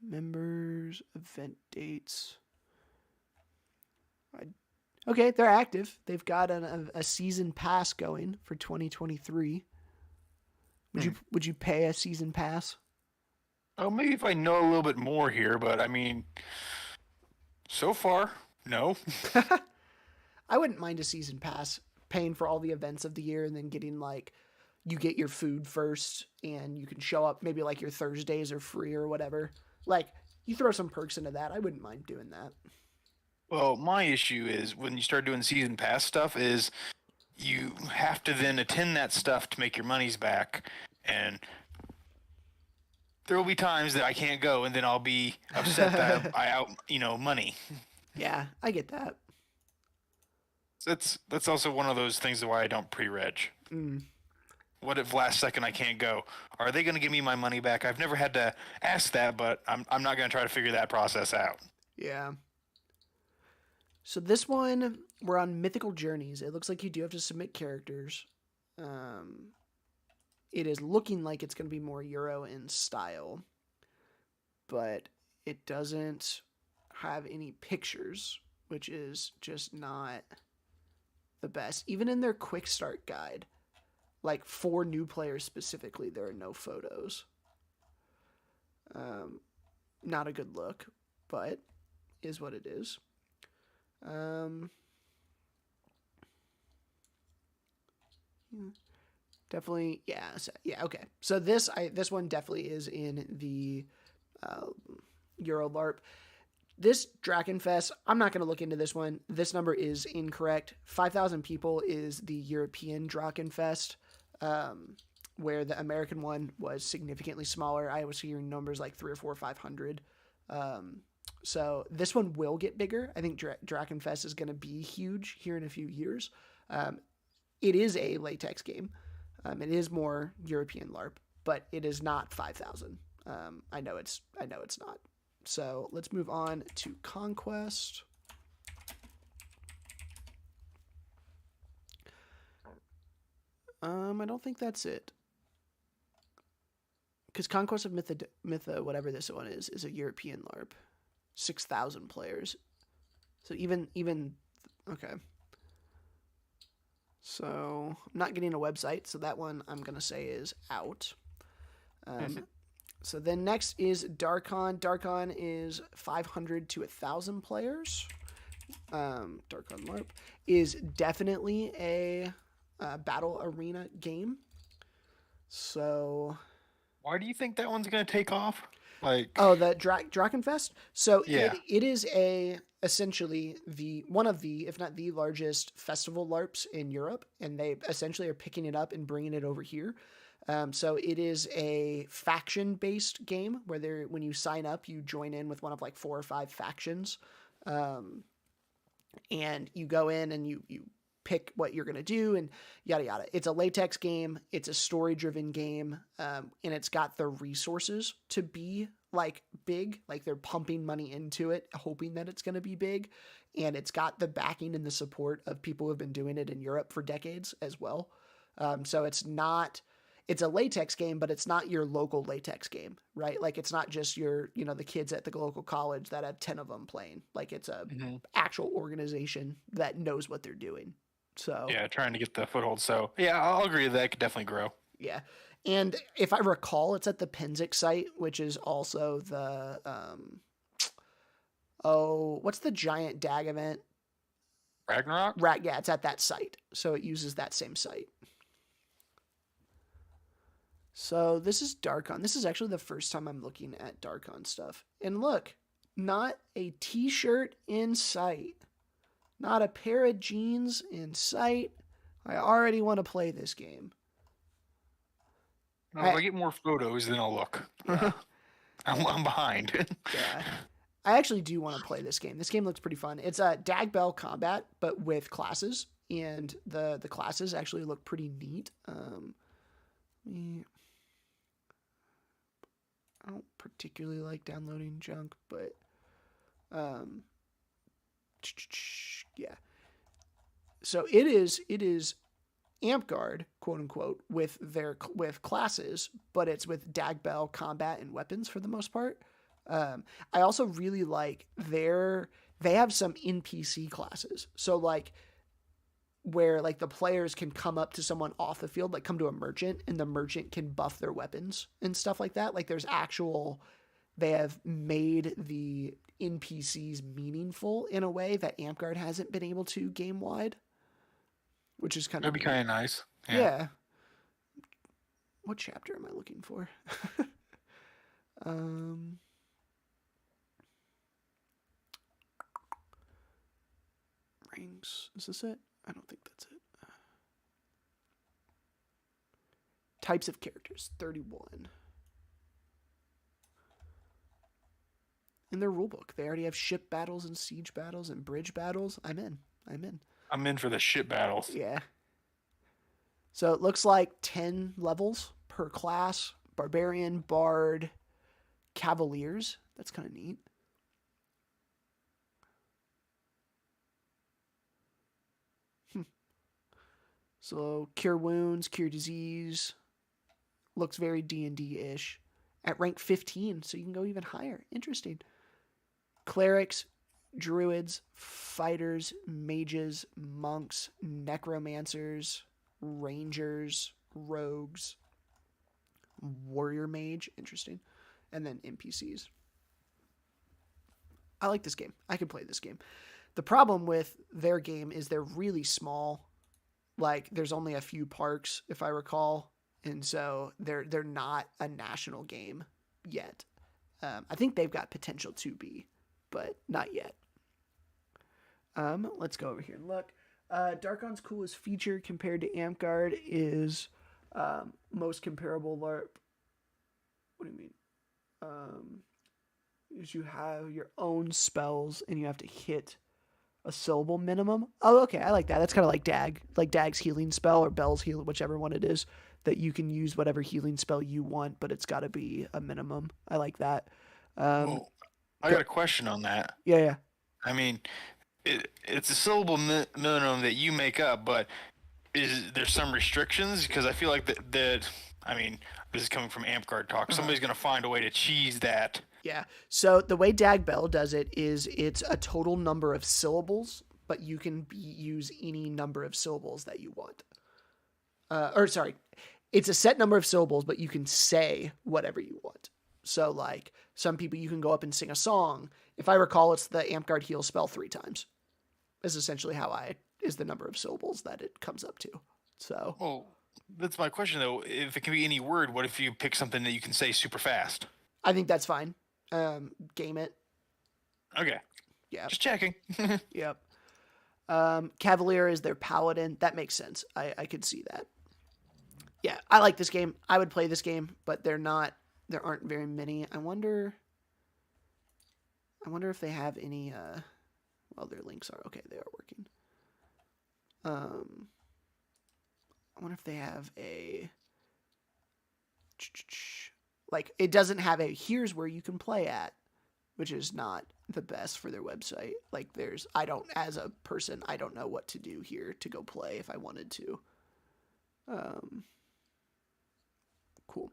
Members, event dates. Okay, they're active. They've got a season pass going for 2023. Would you pay a season pass? Oh, maybe if I know a little bit more here, but I mean, so far, no. I wouldn't mind a season pass, paying for all the events of the year and then getting like, you get your food first and you can show up, maybe like your Thursdays are free or whatever. Like, you throw some perks into that. I wouldn't mind doing that. Well, my issue is when you start doing season pass stuff is you have to then attend that stuff to make your monies back, and there will be times that I can't go, and then I'll be upset that I out money. Yeah, I get that. That's also one of those things why I don't pre-reg. What if last second I can't go? Are they going to give me my money back? I've never had to ask that, but I'm not going to try to figure that process out. Yeah. So this one, we're on Mythical Journeys. It looks like you do have to submit characters. It is looking like it's going to be more Euro in style, but it doesn't have any pictures, which is just not the best. Even in their quick start guide, like for new players specifically, there are no photos. Not a good look, but is what it is. Definitely, yeah, okay. So this one definitely is in the Euro LARP. This Drakenfest, I'm not going to look into this one. This number is incorrect. 5,000 people is the European Drakenfest, where the American one was significantly smaller. I was hearing numbers like 300 or 400 or 500. So this one will get bigger. I think Drakenfest is going to be huge here in a few years. It is a latex game. It is more European LARP, but it is not 5,000. I know it's not. So let's move on to Conquest. I don't think that's it. Because Conquest of Mytha, whatever this one is a European LARP. 6,000 players. So even okay. So I'm not getting a website, so that one I'm gonna say is out. So then next is Darkon. Darkon is 500 to 1,000 players. Darkon LARP is definitely a battle arena game. So why do you think that one's gonna take off? Like, oh, the Drakenfest. So yeah. it is essentially one of the, if not the largest festival LARPs in Europe, and they essentially are picking it up and bringing it over here. So it is a faction-based game where when you sign up, you join in with one of like 4 or 5 factions, and you go in and you pick what you're going to do and yada yada. It's a latex game. It's a story-driven game, and it's got the resources to be like big. Like they're pumping money into it, hoping that it's going to be big. and it's got the backing and the support of people who have been doing it in Europe for decades as well. So it's a latex game, but it's not your local latex game, right? Like it's not just the kids at the local college that have 10 of them playing. Like it's a actual organization that knows what they're doing. So yeah, trying to get the foothold. So yeah, I'll agree that it could definitely grow. yeah. And if I recall, it's at the Penzic site, which is also the what's the giant DAG event? Ragnarok? Right, yeah, it's at that site. So it uses that same site. So this is Darkon. This is actually the first time I'm looking at Darkon stuff. And look, not a t-shirt in sight. Not a pair of jeans in sight. I already want to play this game. Well, if I get more photos, then I'll look. Yeah. I'm behind. Yeah. I actually do want to play this game. This game looks pretty fun. It's a Dag Bell combat, but with classes, and the classes actually look pretty neat. I don't particularly like downloading junk, but yeah. So it is Amp-Guard, quote unquote, with classes, but it's with Dag Bell combat and weapons for the most part. I also really like they have some NPC classes. So like where like the players can come up to someone off the field, like come to a merchant, and the merchant can buff their weapons and stuff like that. Like they have made the NPCs meaningful in a way that Amp-Guard hasn't been able to game wide, which is kind of That'd be kind of nice. Yeah. What chapter am I looking for? Rings. Is this it? I don't think that's it. Types of characters, 31. In their rulebook, they already have ship battles and siege battles and bridge battles. I'm in. I'm in for the ship battles. Yeah. So it looks like 10 levels per class. Barbarian, Bard, Cavaliers. That's kind of neat. So cure wounds, cure disease. Looks very D&D-ish. At rank 15, so you can go even higher. Interesting. Clerics, druids, fighters, mages, monks, necromancers, rangers, rogues, warrior mage. Interesting. And then NPCs. I like this game. I can play this game. The problem with their game is they're really small. Like there's only a few parks, if I recall, and so they're not a national game yet. I think they've got potential to be, but not yet. Let's go over here and look. Darkon's coolest feature compared to Amp-Guard is most comparable LARP. What do you mean? Is you have your own spells and you have to hit a syllable minimum. Oh, okay, I like that. That's kind of like Dag's healing spell or Bell's heal, whichever one it is, that you can use whatever healing spell you want, but it's got to be a minimum. I like that. I got a question on that. Yeah. I mean, it's a syllable minimum that you make up, but is there some restrictions? Because I feel like that. I mean, this is coming from Amp-Guard talk. Somebody's going to find a way to cheese that. Yeah. So the way Dag Bell does it is it's a total number of syllables, but you can use any number of syllables that you want. It's a set number of syllables, but you can say whatever you want. So like some people, you can go up and sing a song. If I recall, it's the Amp-Guard heal spell 3 times. Is essentially is the number of syllables that it comes up to. So. Well, that's my question though. If it can be any word, what if you pick something that you can say super fast? I think that's fine. Game it. Okay. Yeah. Just checking. Yep. Cavalier is their paladin. That makes sense. I could see that. Yeah, I like this game. I would play this game, but there aren't very many. I wonder if they have any well, their links are okay, they are working. I wonder if they have a like it doesn't have a here's where you can play at, which is not the best for their website. Like as a person, I don't know what to do here to go play if I wanted to. Cool.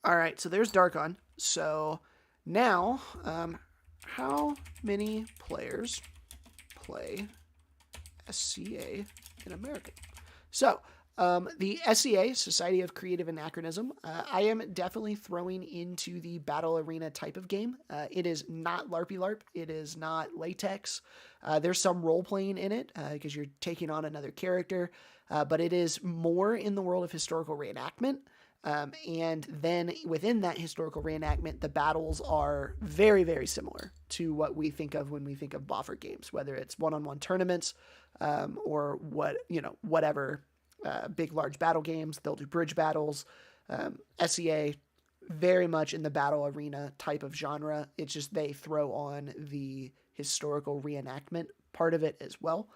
All right, so there's Darkon. So now, how many players play SCA in America? So, the SCA, Society of Creative Anachronism, I am definitely throwing into the battle arena type of game. It is not Larpy LARP. It is not latex. There's some role playing in it because you're taking on another character, but it is more in the world of historical reenactment. And then within that historical reenactment, the battles are very, very similar to what we think of when we think of Boffer games, whether it's one-on-one tournaments or whatever big, large battle games. They'll do bridge battles. SEA, very much in the battle arena type of genre. It's just they throw on the historical reenactment part of it as well.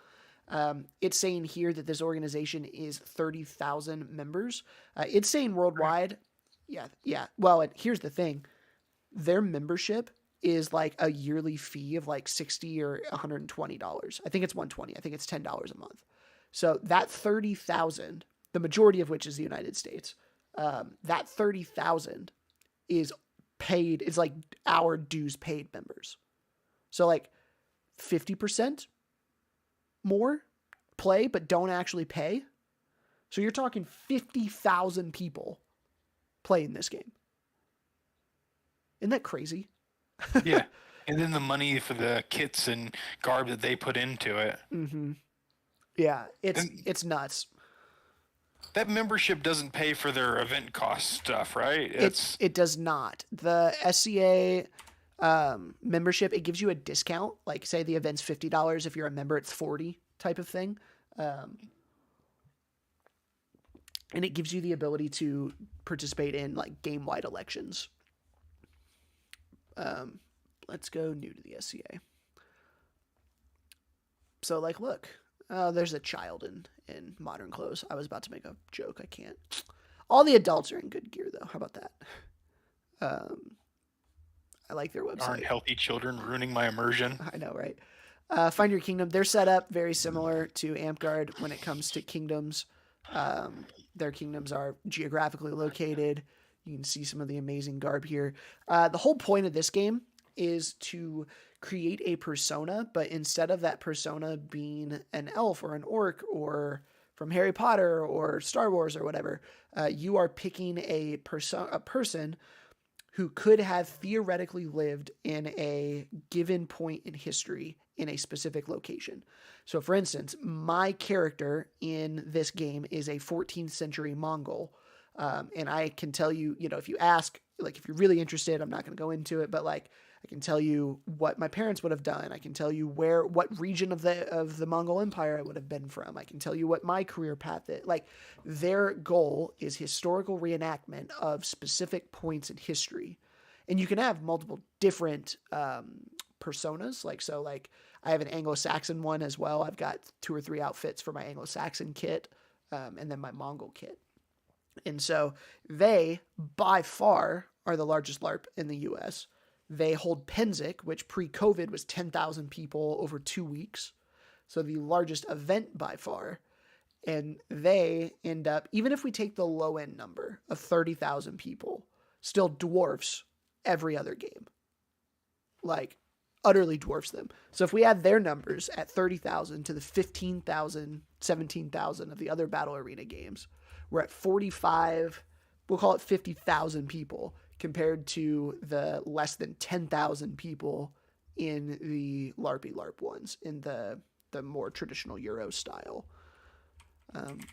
It's saying here that this organization is 30,000 members. It's saying worldwide. Yeah. Well, here's the thing. Their membership is like a yearly fee of like $60 or $120. I think it's $120. I think it's $10 a month. So that 30,000, the majority of which is the United States, that 30,000 is paid. It's like our dues paid members. So like 50% more play, but don't actually pay. So you're talking 50,000 people playing this game. Isn't that crazy? Yeah. And then the money for the kits and garb that they put into it. Mm-hmm. Yeah, it's nuts. That membership doesn't pay for their event cost stuff, right? It does not. The SCA membership, it gives you a discount. Like say the event's $50. If you're a member, it's $40 type of thing. And it gives you the ability to participate in like game-wide elections. Let's go new to the SCA. So like, look, there's a child in modern clothes. I was about to make a joke. I can't. All the adults are in good gear though. How about that? I like their website. Aren't healthy children ruining my immersion? I know, right? Find Your Kingdom. They're set up very similar to Amtgard when it comes to kingdoms. Their kingdoms are geographically located. You can see some of the amazing garb here. The whole point of this game is to create a persona, but instead of that persona being an elf or an orc or from Harry Potter or Star Wars or whatever, you are picking a person who could have theoretically lived in a given point in history in a specific location. So for instance, my character in this game is a 14th century Mongol. And I can tell you, if you ask, like, if you're really interested, I'm not going to go into it, but like, I can tell you what my parents would have done. I can tell you what region of the Mongol Empire I would have been from. I can tell you what my career path is. Like, their goal is historical reenactment of specific points in history. And you can have multiple different personas. Like, I have an Anglo-Saxon one as well. I've got 2 or 3 outfits for my Anglo-Saxon kit, and then my Mongol kit. And so they, by far, are the largest LARP in the U.S. They hold Pennsic, which pre-COVID was 10,000 people over 2 weeks. So the largest event by far. And they end up, even if we take the low-end number of 30,000 people, still dwarfs every other game. Like, utterly dwarfs them. So if we add their numbers at 30,000 to the 15,000, 17,000 of the other Battle Arena games, we're at 45, we'll call it 50,000 people compared to the less than 10,000 people in the Larpy LARP ones, in the more traditional Euro style.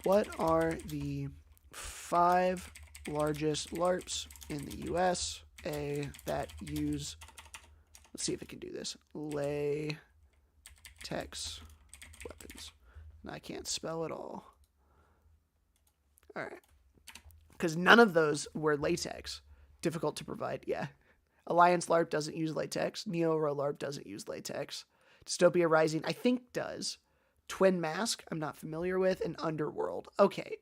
What are the 5 largest LARPs in the US that use, let's see if it can do this, latex weapons. And I can't spell it all. All right. Because none of those were latex. Difficult to provide. Yeah. Alliance LARP doesn't use latex. Neo-Ro LARP doesn't use latex. Dystopia Rising, I think, does. Twin Mask, I'm not familiar with. And Underworld. Okay.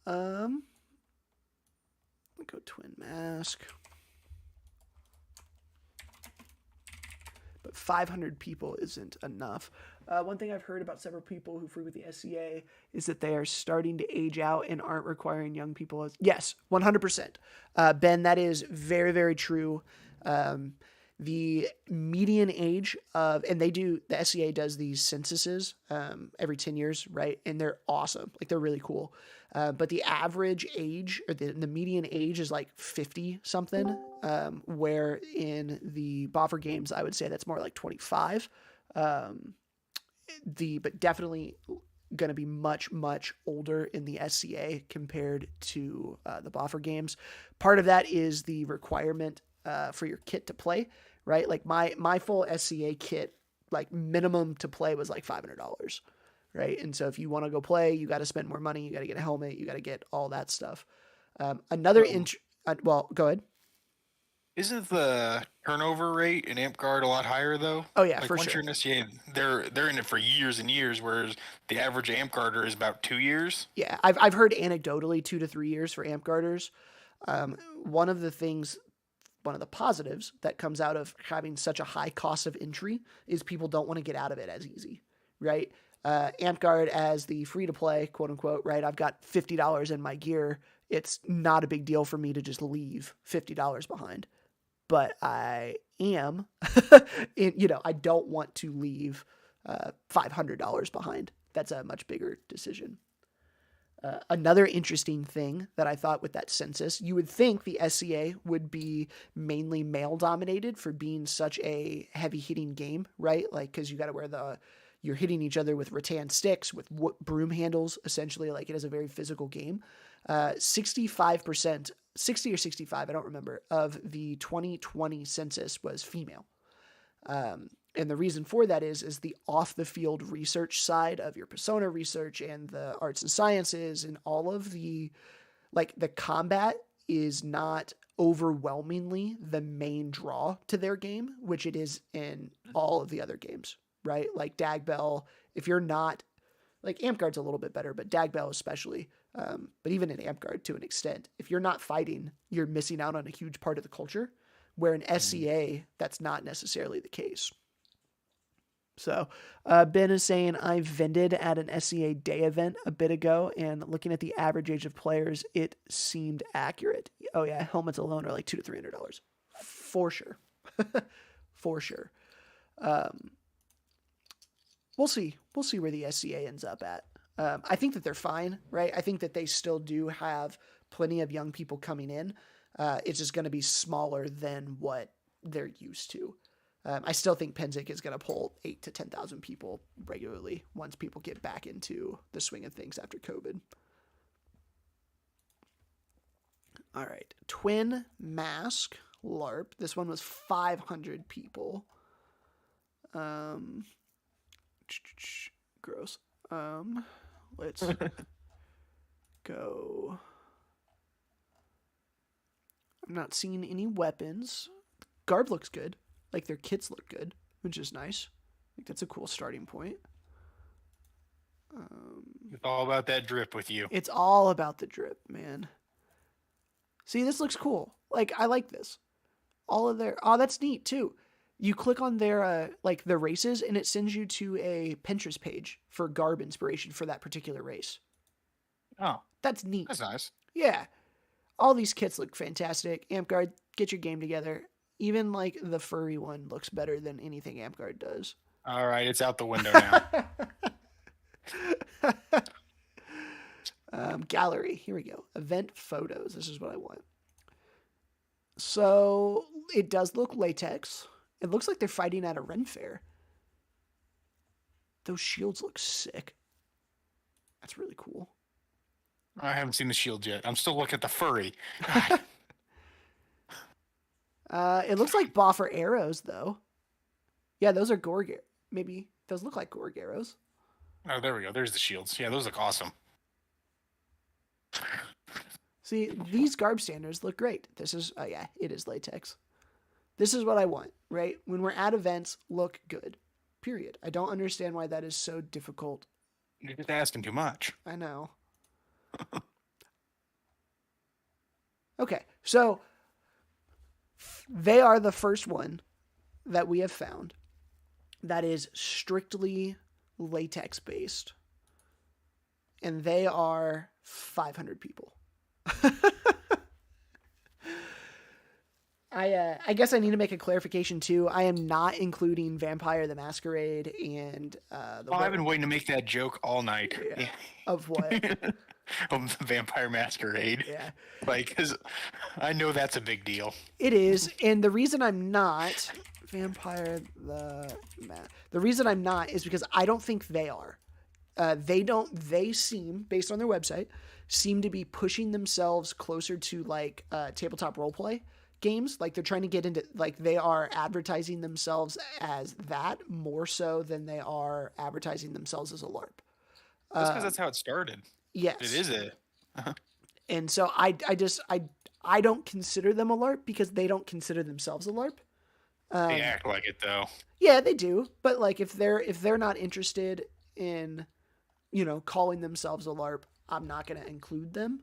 Let me go Twin Mask. but 500 people isn't enough. One thing I've heard about several people who frequent the SCA is that they are starting to age out and aren't requiring young people. Yes, 100%. Ben, that is very, very true. The median age of, and the SCA does these censuses every 10 years, right? And they're awesome. Like, they're really cool. But the average age, or the median age, is like 50 something, where in the Boffer games, I would say that's more like 25. But definitely going to be much, much older in the SCA compared to the Boffer games. Part of that is the requirement for your kit to play, right? Like my full SCA kit, like minimum to play was like $500, right? And so if you want to go play, you got to spend more money. You got to get a helmet. You got to get all that stuff. Well, go ahead. Isn't the turnover rate in Amp Guard a lot higher though? Oh yeah, like for once sure. you're in SCA, they're in it for years and years, whereas the average Amp Guarder is about 2 years. Yeah, I've heard anecdotally 2 to 3 years for Amp Guarders. One of the positives that comes out of having such a high cost of entry is people don't want to get out of it as easy, right? Amp Guard as the free to play, quote unquote, right? I've got $50 in my gear. It's not a big deal for me to just leave $50 behind. But I am, I don't want to leave $500 behind. That's a much bigger decision. Another interesting thing that I thought with that census, you would think the SCA would be mainly male dominated for being such a heavy hitting game, right? Like, cause you got to you're hitting each other with rattan sticks, with broom handles, essentially. Like, it is a very physical game. 65%, 60 or 65, I don't remember, of the 2020 census was female. And the reason for that is the off the field research side of your persona research and the arts and sciences and all of the combat is not overwhelmingly the main draw to their game, which it is in all of the other games, right? Like Dagbell, if you're not, like Amp Guard's a little bit better, but Dagbell especially, but even in Amp Guard to an extent, if you're not fighting, you're missing out on a huge part of the culture, where in SCA, that's not necessarily the case. So Ben is saying, I vended at an SCA day event a bit ago, and looking at the average age of players, it seemed accurate. Oh yeah, helmets alone are like $200 to $300. For sure. For sure. We'll see. We'll see where the SCA ends up at. I think that they're fine, right? I think that they still do have plenty of young people coming in. It's just going to be smaller than what they're used to. I still think Penzik is going to pull 8,000 to 10,000 people regularly once people get back into the swing of things after COVID. All right. Twin Mask LARP. This one was 500 people. Gross. Let's go. I'm not seeing any weapons. Garb looks good. Like, their kits look good, which is nice. I think that's a cool starting point. It's all about that drip with you. It's all about the drip, man. See, this looks cool. Like, I like this. All of their... Oh, that's neat, too. You click on their, the races, and it sends you to a Pinterest page for garb inspiration for that particular race. Oh. That's neat. That's nice. Yeah. All these kits look fantastic. Amp Guard, get your game together. Even, the furry one looks better than anything Amp Guard does. All right, it's out the window now. Gallery. Here we go. Event photos. This is what I want. So, it does look latex. It looks like they're fighting at a Ren Fair. Those shields look sick. That's really cool. I haven't seen the shield yet. I'm still looking at the furry. It looks like Boffer arrows, though. Yeah, those are Gorg. Maybe those look like Gorg arrows. Oh, there we go. There's the shields. Yeah, those look awesome. See, these garb standards look great. This is, it is latex. This is what I want, right? When we're at events, look good. Period. I don't understand why that is so difficult. You're just asking too much. I know. Okay, so they are the first one that we have found that is strictly latex based, and they are 500 people. I guess I need to make a clarification too. I am not including Vampire the Masquerade and the. Oh, I've been waiting to make that joke all night. Yeah. Of what? Of Vampire Masquerade. Yeah. Like, cause I know that's a big deal. It is, and the reason I'm not the reason I'm not is because I don't think they are. They seem, based on their website, seem to be pushing themselves closer to like tabletop roleplay games. Like they're trying to get into, like they are advertising themselves as that more so than they are advertising themselves as a LARP. That's because that's how it started. Yes. It is a. And so I don't consider them a LARP because they don't consider themselves a LARP. They act like it though. Yeah, they do. But like if they're not interested in, calling themselves a LARP, I'm not going to include them.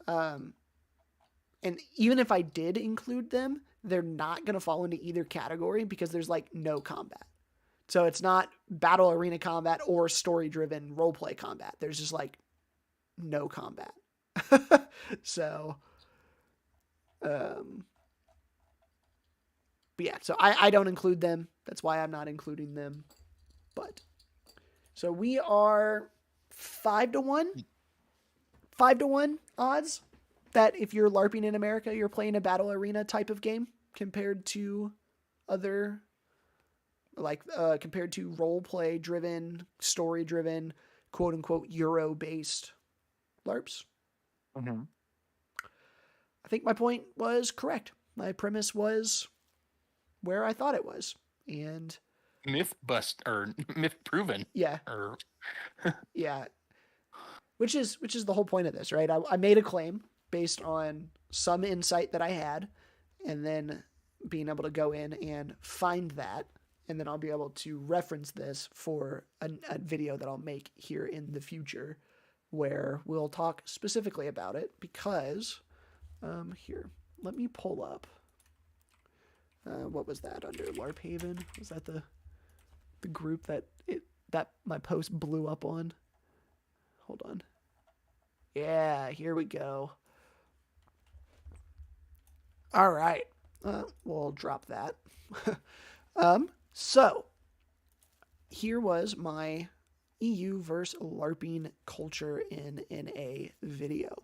And even if I did include them, they're not going to fall into either category because there's like no combat. So it's not battle arena combat or story driven roleplay combat. There's just like no combat. So, but yeah, so I don't include them. That's why I'm not including them. But so we are 5-1, 5-1 odds that if you're LARPing in America, you're playing a battle arena type of game compared to other, like compared to role play driven, story driven, quote unquote Euro based LARPs. Mm-hmm. I think my point was correct. My premise was where I thought it was, and myth proven. Yeah. Or yeah. Which is the whole point of this, right? I made a claim based on some insight that I had, and then being able to go in and find that, and then I'll be able to reference this for a video that I'll make here in the future where we'll talk specifically about it because here, let me pull up what was that under LARP Haven? Was that the group that my post blew up on? Hold on. Yeah, here we go. All right. We'll drop that. So here was my EU versus LARPing culture in a video.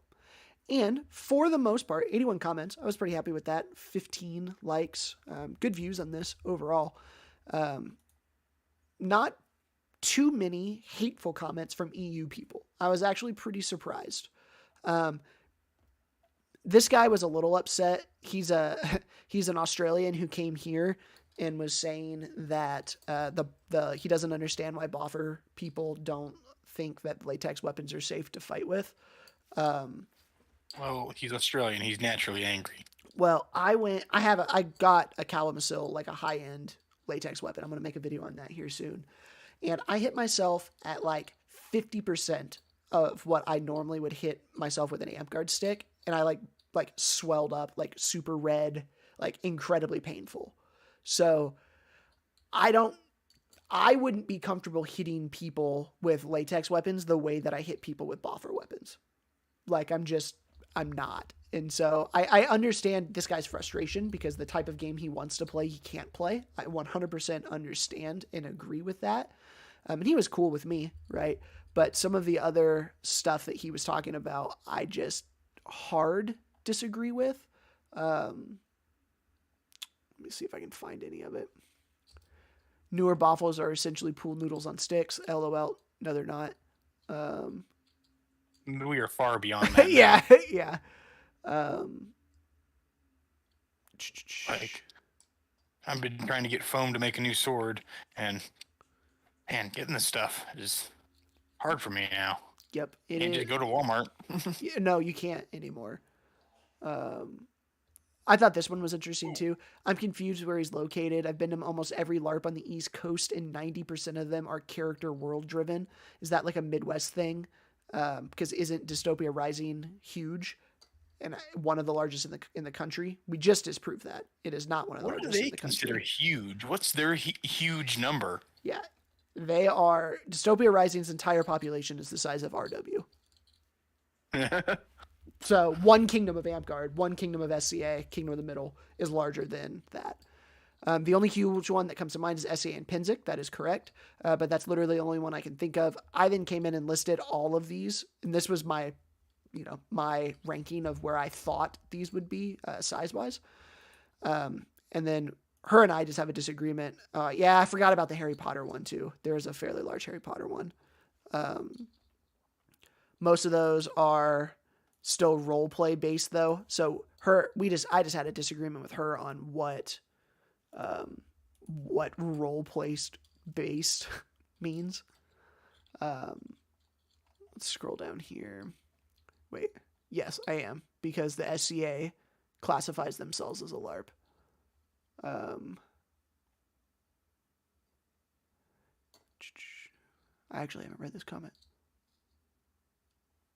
And for the most part, 81 comments. I was pretty happy with that. 15 likes. Good views on this overall. Not too many hateful comments from EU people. I was actually pretty surprised. This guy was a little upset. He's an Australian who came here and was saying that he doesn't understand why Boffer people don't think that latex weapons are safe to fight with. Well, he's Australian. He's naturally angry. Well, I got a Calamasil, like a high-end latex weapon. I'm going to make a video on that here soon. And I hit myself at like 50% of what I normally would hit myself with an amp guard stick. And I like swelled up, like super red, like incredibly painful. So I wouldn't be comfortable hitting people with latex weapons the way that I hit people with Boffer weapons. Like I'm not. And so I understand this guy's frustration because the type of game he wants to play, he can't play. I 100% understand and agree with that. And he was cool with me, right? But some of the other stuff that he was talking about, I just hard disagree with. Let me see if I can find any of it. Newer Boffles are essentially pool noodles on sticks. LOL. No, they're not. We are far beyond that. Yeah. Like, I've been trying to get foam to make a new sword, and man, getting this stuff is hard for me now. Yep. You can't just go to Walmart. No, you can't anymore. I thought this one was interesting too. I'm confused where he's located. I've been to almost every LARP on the East Coast, and 90% of them are character world driven. Is that like a Midwest thing? Because isn't Dystopia Rising huge and one of the largest in the country? We just disproved that it is not one of the largest in the country. What do they consider huge? What's their huge number? Yeah. They are... Dystopia Rising's entire population is the size of RW. So one kingdom of Amtgard, one kingdom of SCA, Kingdom of the Middle, is larger than that. The only huge one that comes to mind is SCA and Pinzik. That is correct. But that's literally the only one I can think of. I then came in and listed all of these. And this was my ranking of where I thought these would be size-wise. And then her and I just have a disagreement. Yeah, I forgot about the Harry Potter one too. There's a fairly large Harry Potter one. Most of those are still role play based though. So I just had a disagreement with her on what role placed based means. Let's scroll down here. Wait, yes, I am, because the SCA classifies themselves as a LARP. I actually haven't read this comment.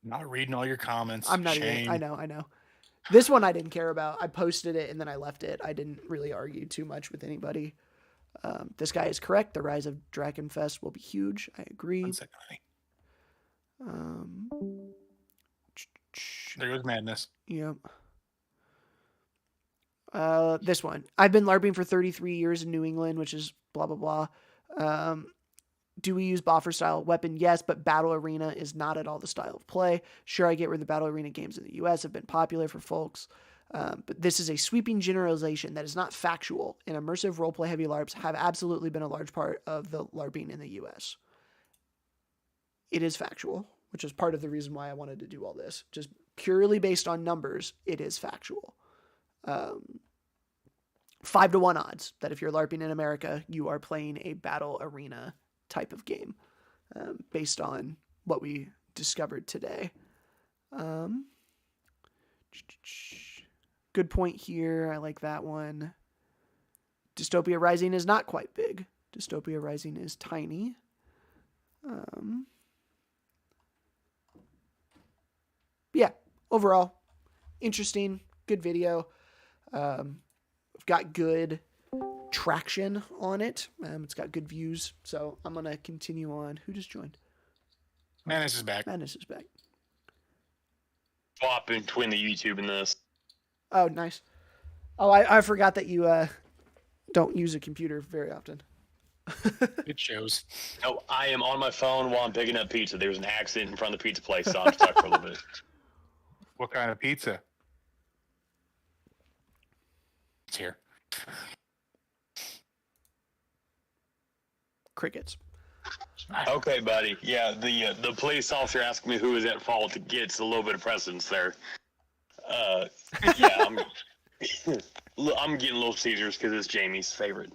Not reading all your comments. I'm not Shame. even. I know. This one I didn't care about. I posted it and then I left it. I didn't really argue too much with anybody. This guy is correct. The rise of Drakenfest will be huge. I agree. 1 second, honey. There goes madness. Yep. This one. I've been LARPing for 33 years in New England, which is blah, blah, blah. Do we use boffer style weapon? Yes, but Battle Arena is not at all the style of play. Sure, I get where the Battle Arena games in the US have been popular for folks, but this is a sweeping generalization that is not factual, and immersive roleplay heavy LARPs have absolutely been a large part of the LARPing in the US. It is factual, which is part of the reason why I wanted to do all this. Just purely based on numbers, it is factual. 5-to-1 odds that if you're LARPing in America, you are playing a Battle Arena type of game, based on what we discovered today. Good point here. I like that one. Dystopia Rising is not quite big. Dystopia Rising is tiny. Yeah, overall, interesting, good video. We've got good traction on it. It's got good views, so I'm gonna continue on. Who just joined? Madness is back. Madness is back. Swap between the YouTube and this. Oh, nice. Oh, I forgot that you don't use a computer very often. It shows. No, I am on my phone while I'm picking up pizza. There was an accident in front of the pizza place, so I'm stuck for a little bit. What kind of pizza? It's here. Crickets. Okay, buddy. Yeah, the police officer asking me who is at fault gets a little bit of precedence there. Yeah, I'm getting Little Caesars because it's Jamie's favorite.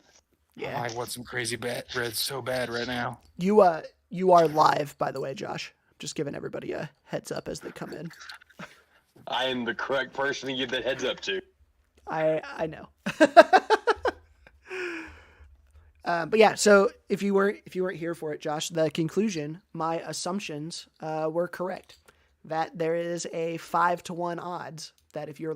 Yeah. I want some crazy bread so bad right now. You are live, by the way, Josh. Just giving everybody a heads up as they come in. I am the correct person to give that heads up to. I know. But yeah, so if you weren't here for it, Josh, the conclusion, my assumptions were correct. That there is a 5-to-1 odds that if you're